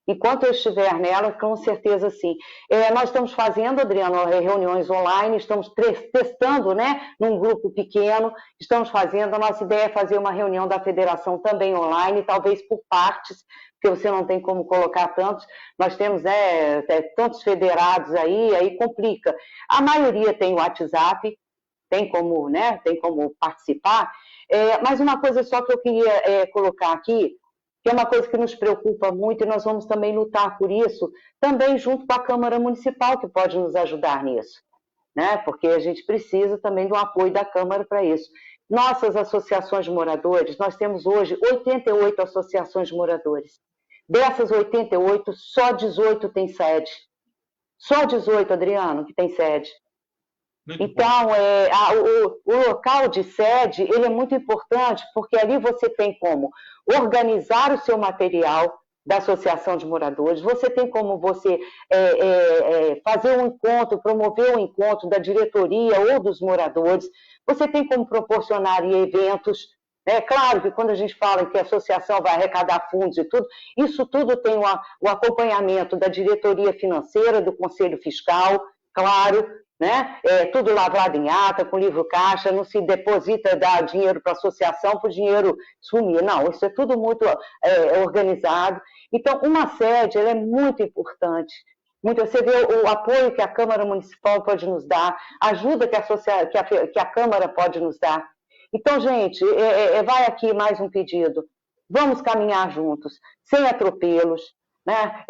Enquanto eu estiver nela, com certeza sim. Nós estamos fazendo, Adriano, reuniões online, estamos testando, né, num grupo pequeno, estamos fazendo, a nossa ideia é fazer uma reunião da federação também online, talvez por partes, porque você não tem como colocar tantos, nós temos tantos federados aí complica. A maioria tem o WhatsApp, tem como participar, mas uma coisa só que eu queria colocar aqui, que é uma coisa que nos preocupa muito, e nós vamos também lutar por isso, também junto com a Câmara Municipal, que pode nos ajudar nisso, né? Porque a gente precisa também do apoio da Câmara para isso, nossas associações de moradores, nós temos hoje 88 associações de moradores. Dessas 88, só 18 tem sede. Só 18, Adriano, que tem sede. Então, o local de sede, ele é muito importante, porque ali você tem como organizar o seu material da associação de moradores, você tem como você fazer um encontro, promover um encontro da diretoria ou dos moradores, você tem como proporcionar eventos. É claro que quando a gente fala que a associação vai arrecadar fundos e tudo, isso tudo tem o acompanhamento da diretoria financeira, do conselho fiscal, claro, né? Tudo lavrado em ata, com livro caixa, não se deposita, dá dinheiro para a associação para o dinheiro sumir. Não, isso é tudo muito organizado. Então, uma sede ela é muito importante. Você vê o apoio que a Câmara Municipal pode nos dar, a ajuda que a Câmara pode nos dar. Então, gente, vai aqui mais um pedido. Vamos caminhar juntos, sem atropelos, né?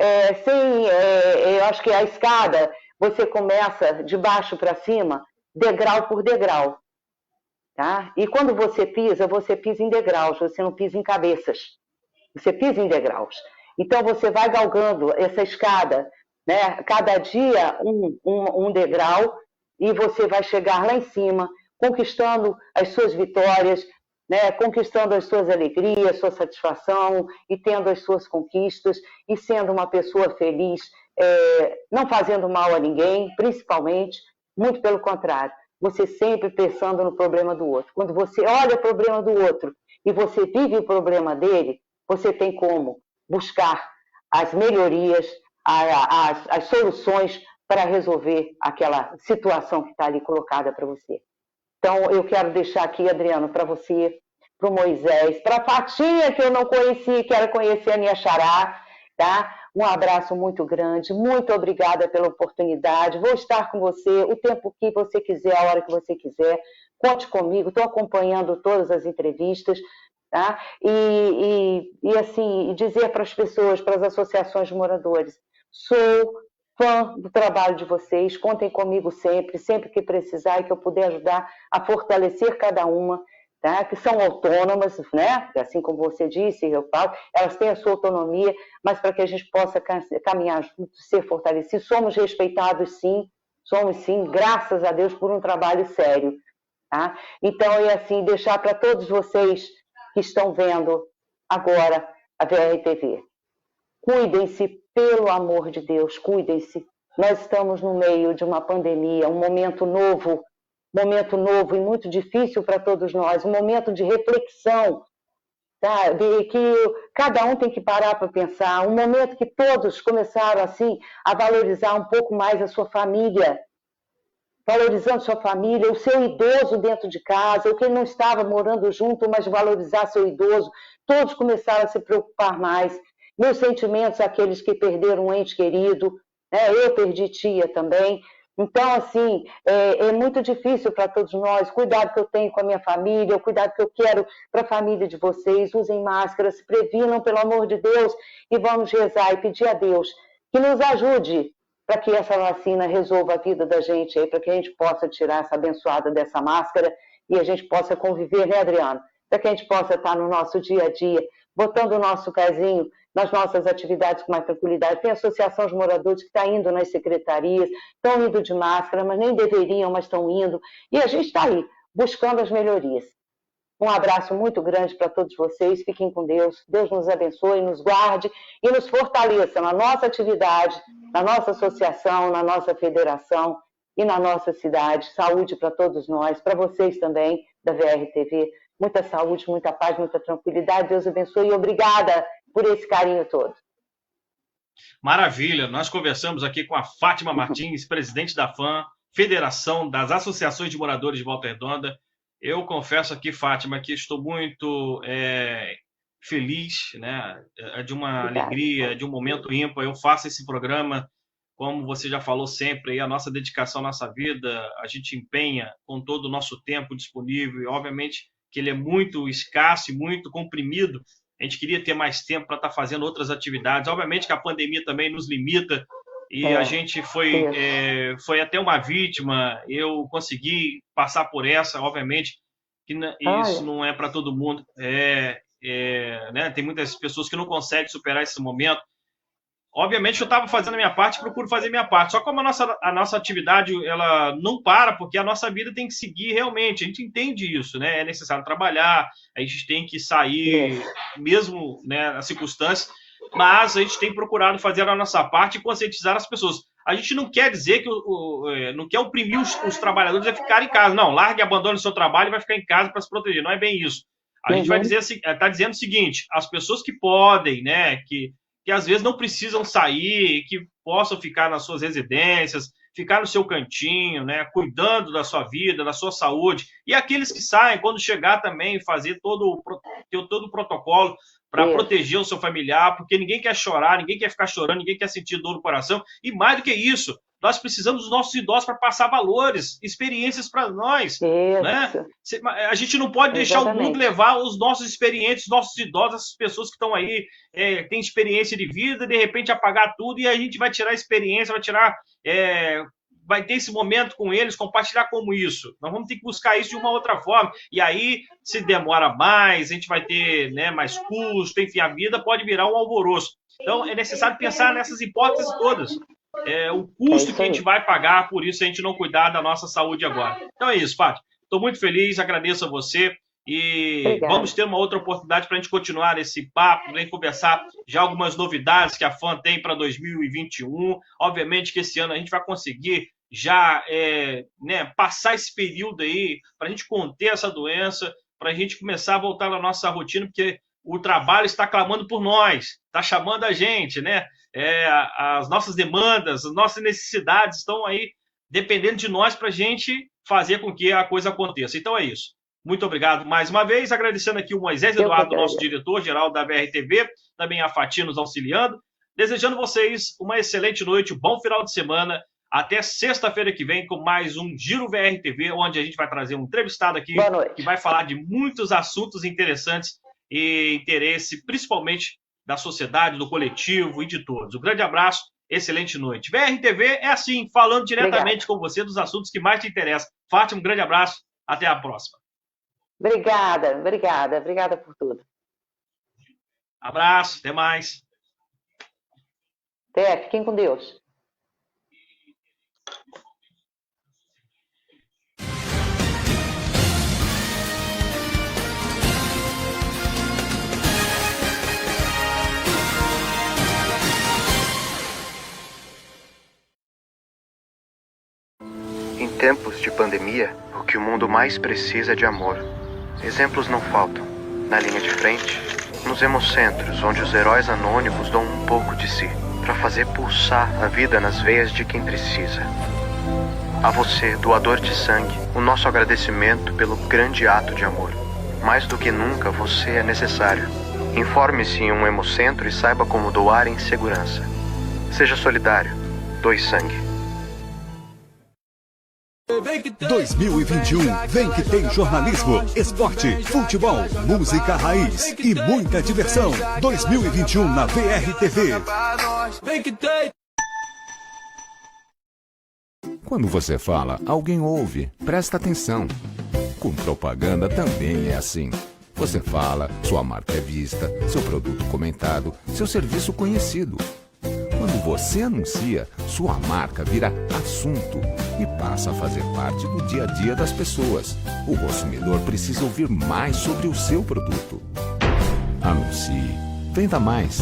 Eu acho que a escada, você começa de baixo para cima, degrau por degrau. Tá? E quando você pisa em degraus, você não pisa em cabeças. Você pisa em degraus. Então, você vai galgando essa escada, né? Cada dia um degrau, e você vai chegar lá em cima, conquistando as suas vitórias, né? Conquistando as suas alegrias, sua satisfação, e tendo as suas conquistas, e sendo uma pessoa feliz, não fazendo mal a ninguém, principalmente, muito pelo contrário, você sempre pensando no problema do outro. Quando você olha o problema do outro e você vive o problema dele, você tem como buscar as melhorias, as soluções para resolver aquela situação que está ali colocada para você. Então, eu quero deixar aqui, Adriano, para você, para o Moisés, para a Fatinha, que eu não conheci, quero conhecer a minha xará, tá? Um abraço muito grande, muito obrigada pela oportunidade. Vou estar com você o tempo que você quiser, a hora que você quiser. Conte comigo, estou acompanhando todas as entrevistas, tá? E assim, dizer para as pessoas, para as associações de moradores, sou fã do trabalho de vocês, contem comigo sempre que precisar e que eu puder ajudar a fortalecer cada uma, tá? Que são autônomas, né? Assim como você disse, eu falo, elas têm a sua autonomia, mas para que a gente possa caminhar junto, ser fortalecidos, somos respeitados sim, graças a Deus, por um trabalho sério, tá? Então, assim, deixar para todos vocês que estão vendo agora a VRTV, cuidem-se, pelo amor de Deus, cuidem-se. Nós estamos no meio de uma pandemia, um momento novo e muito difícil para todos nós, um momento de reflexão, tá? Que cada um tem que parar para pensar, um momento que todos começaram assim a valorizar um pouco mais a sua família, valorizando sua família, o seu idoso dentro de casa, o que não estava morando junto, mas valorizar seu idoso, todos começaram a se preocupar mais. Meus sentimentos àqueles que perderam um ente querido, né? Eu perdi tia também. Então, assim, é muito difícil para todos nós. Cuidado que eu tenho com a minha família, o cuidado que eu quero para a família de vocês. Usem máscara, se previnam, pelo amor de Deus, e vamos rezar e pedir a Deus que nos ajude para que essa vacina resolva a vida da gente aí, para que a gente possa tirar essa abençoada dessa máscara e a gente possa conviver, né, Adriano? Para que a gente possa estar no nosso dia a dia, botando o nosso pezinho nas nossas atividades com mais tranquilidade. Tem associação de moradores que está indo nas secretarias, estão indo de máscara, mas nem deveriam, mas estão indo. E a gente está aí, buscando as melhorias. Um abraço muito grande para todos vocês, fiquem com Deus. Deus nos abençoe, nos guarde e nos fortaleça na nossa atividade, na nossa associação, na nossa federação e na nossa cidade. Saúde para todos nós, para vocês também, da VRTV. Muita saúde, muita paz, muita tranquilidade. Deus abençoe e obrigada por esse carinho todo. Maravilha. Nós conversamos aqui com a Fátima Martins, presidente da FAM, Federação das Associações de Moradores de Volta Redonda. Eu confesso aqui, Fátima, que estou muito feliz, né? De uma alegria, de um momento ímpar. Eu faço esse programa, como você já falou sempre, aí, a nossa dedicação, a nossa vida, a gente empenha com todo o nosso tempo disponível, e obviamente que ele é muito escasso e muito comprimido. A gente queria ter mais tempo para estar fazendo outras atividades. Obviamente que a pandemia também nos limita, e a gente foi até uma vítima. Eu consegui passar por essa, obviamente que isso não é para todo mundo. Né? Tem muitas pessoas que não conseguem superar esse momento. Obviamente, eu estava fazendo a minha parte, procuro fazer a minha parte. Só como a nossa atividade ela não para, porque a nossa vida tem que seguir realmente. A gente entende isso, né? É necessário trabalhar, a gente tem que sair, mesmo, né, nas circunstâncias, mas a gente tem procurado fazer a nossa parte e conscientizar as pessoas. A gente não quer dizer que não quer oprimir os trabalhadores a ficar em casa. Não, largue e abandone o seu trabalho e vai ficar em casa para se proteger. Não é bem isso. A gente vai dizer assim, está dizendo o seguinte: as pessoas que podem, né, que às vezes não precisam sair, que possam ficar nas suas residências, ficar no seu cantinho, né, cuidando da sua vida, da sua saúde, e aqueles que saem, quando chegar também, fazer todo o protocolo para proteger o seu familiar, porque ninguém quer chorar, ninguém quer ficar chorando, ninguém quer sentir dor no coração, e mais do que isso, nós precisamos dos nossos idosos para passar valores, experiências para nós, né? A gente não pode deixar o mundo levar os nossos experientes, os nossos idosos, essas pessoas que estão aí, têm experiência de vida, de repente apagar tudo, e a gente vai tirar a experiência, vai ter esse momento com eles, compartilhar como isso. Nós vamos ter que buscar isso de uma outra forma. E aí, se demora mais, a gente vai ter, né, mais custo, enfim, a vida pode virar um alvoroço. Então, é necessário pensar nessas hipóteses todas. O custo que a gente vai pagar por isso se a gente não cuidar da nossa saúde agora. Então é isso, Fátima. Estou muito feliz, agradeço a você. E obrigado. Vamos ter uma outra oportunidade para a gente continuar esse papo, para a gente conversar já algumas novidades que a FAM tem para 2021. Obviamente que esse ano a gente vai conseguir já passar esse período aí para a gente conter essa doença, para a gente começar a voltar na nossa rotina, porque o trabalho está clamando por nós, está chamando a gente, né? As nossas demandas, as nossas necessidades estão aí dependendo de nós para a gente fazer com que a coisa aconteça. Então é isso. Muito obrigado mais uma vez, agradecendo aqui o Moisés Eduardo, nosso diretor-geral da VRTV, também a Fati nos auxiliando, desejando vocês uma excelente noite, um bom final de semana, até sexta-feira que vem com mais um Giro VRTV, onde a gente vai trazer um entrevistado aqui que vai falar de muitos assuntos interessantes e interesse, principalmente da sociedade, do coletivo e de todos. Um grande abraço, excelente noite. VRTV é assim, falando diretamente com você dos assuntos que mais te interessam. Fátima, um grande abraço, até a próxima. Obrigada por tudo. Abraço, até mais. Até, fiquem com Deus. Em tempos de pandemia, o que o mundo mais precisa é de amor. Exemplos não faltam. Na linha de frente, nos hemocentros, onde os heróis anônimos dão um pouco de si, para fazer pulsar a vida nas veias de quem precisa. A você, doador de sangue, o nosso agradecimento pelo grande ato de amor. Mais do que nunca, você é necessário. Informe-se em um hemocentro e saiba como doar em segurança. Seja solidário. Doe sangue. 2021 vem que tem jornalismo, esporte, futebol, música raiz e muita diversão. 2021 na VRTV. Quando você fala, alguém ouve. Presta atenção. Com propaganda também é assim. Você fala, sua marca é vista, seu produto comentado, seu serviço conhecido. Quando você anuncia, sua marca vira assunto e passa a fazer parte do dia a dia das pessoas. O consumidor precisa ouvir mais sobre o seu produto. Anuncie. Venda mais.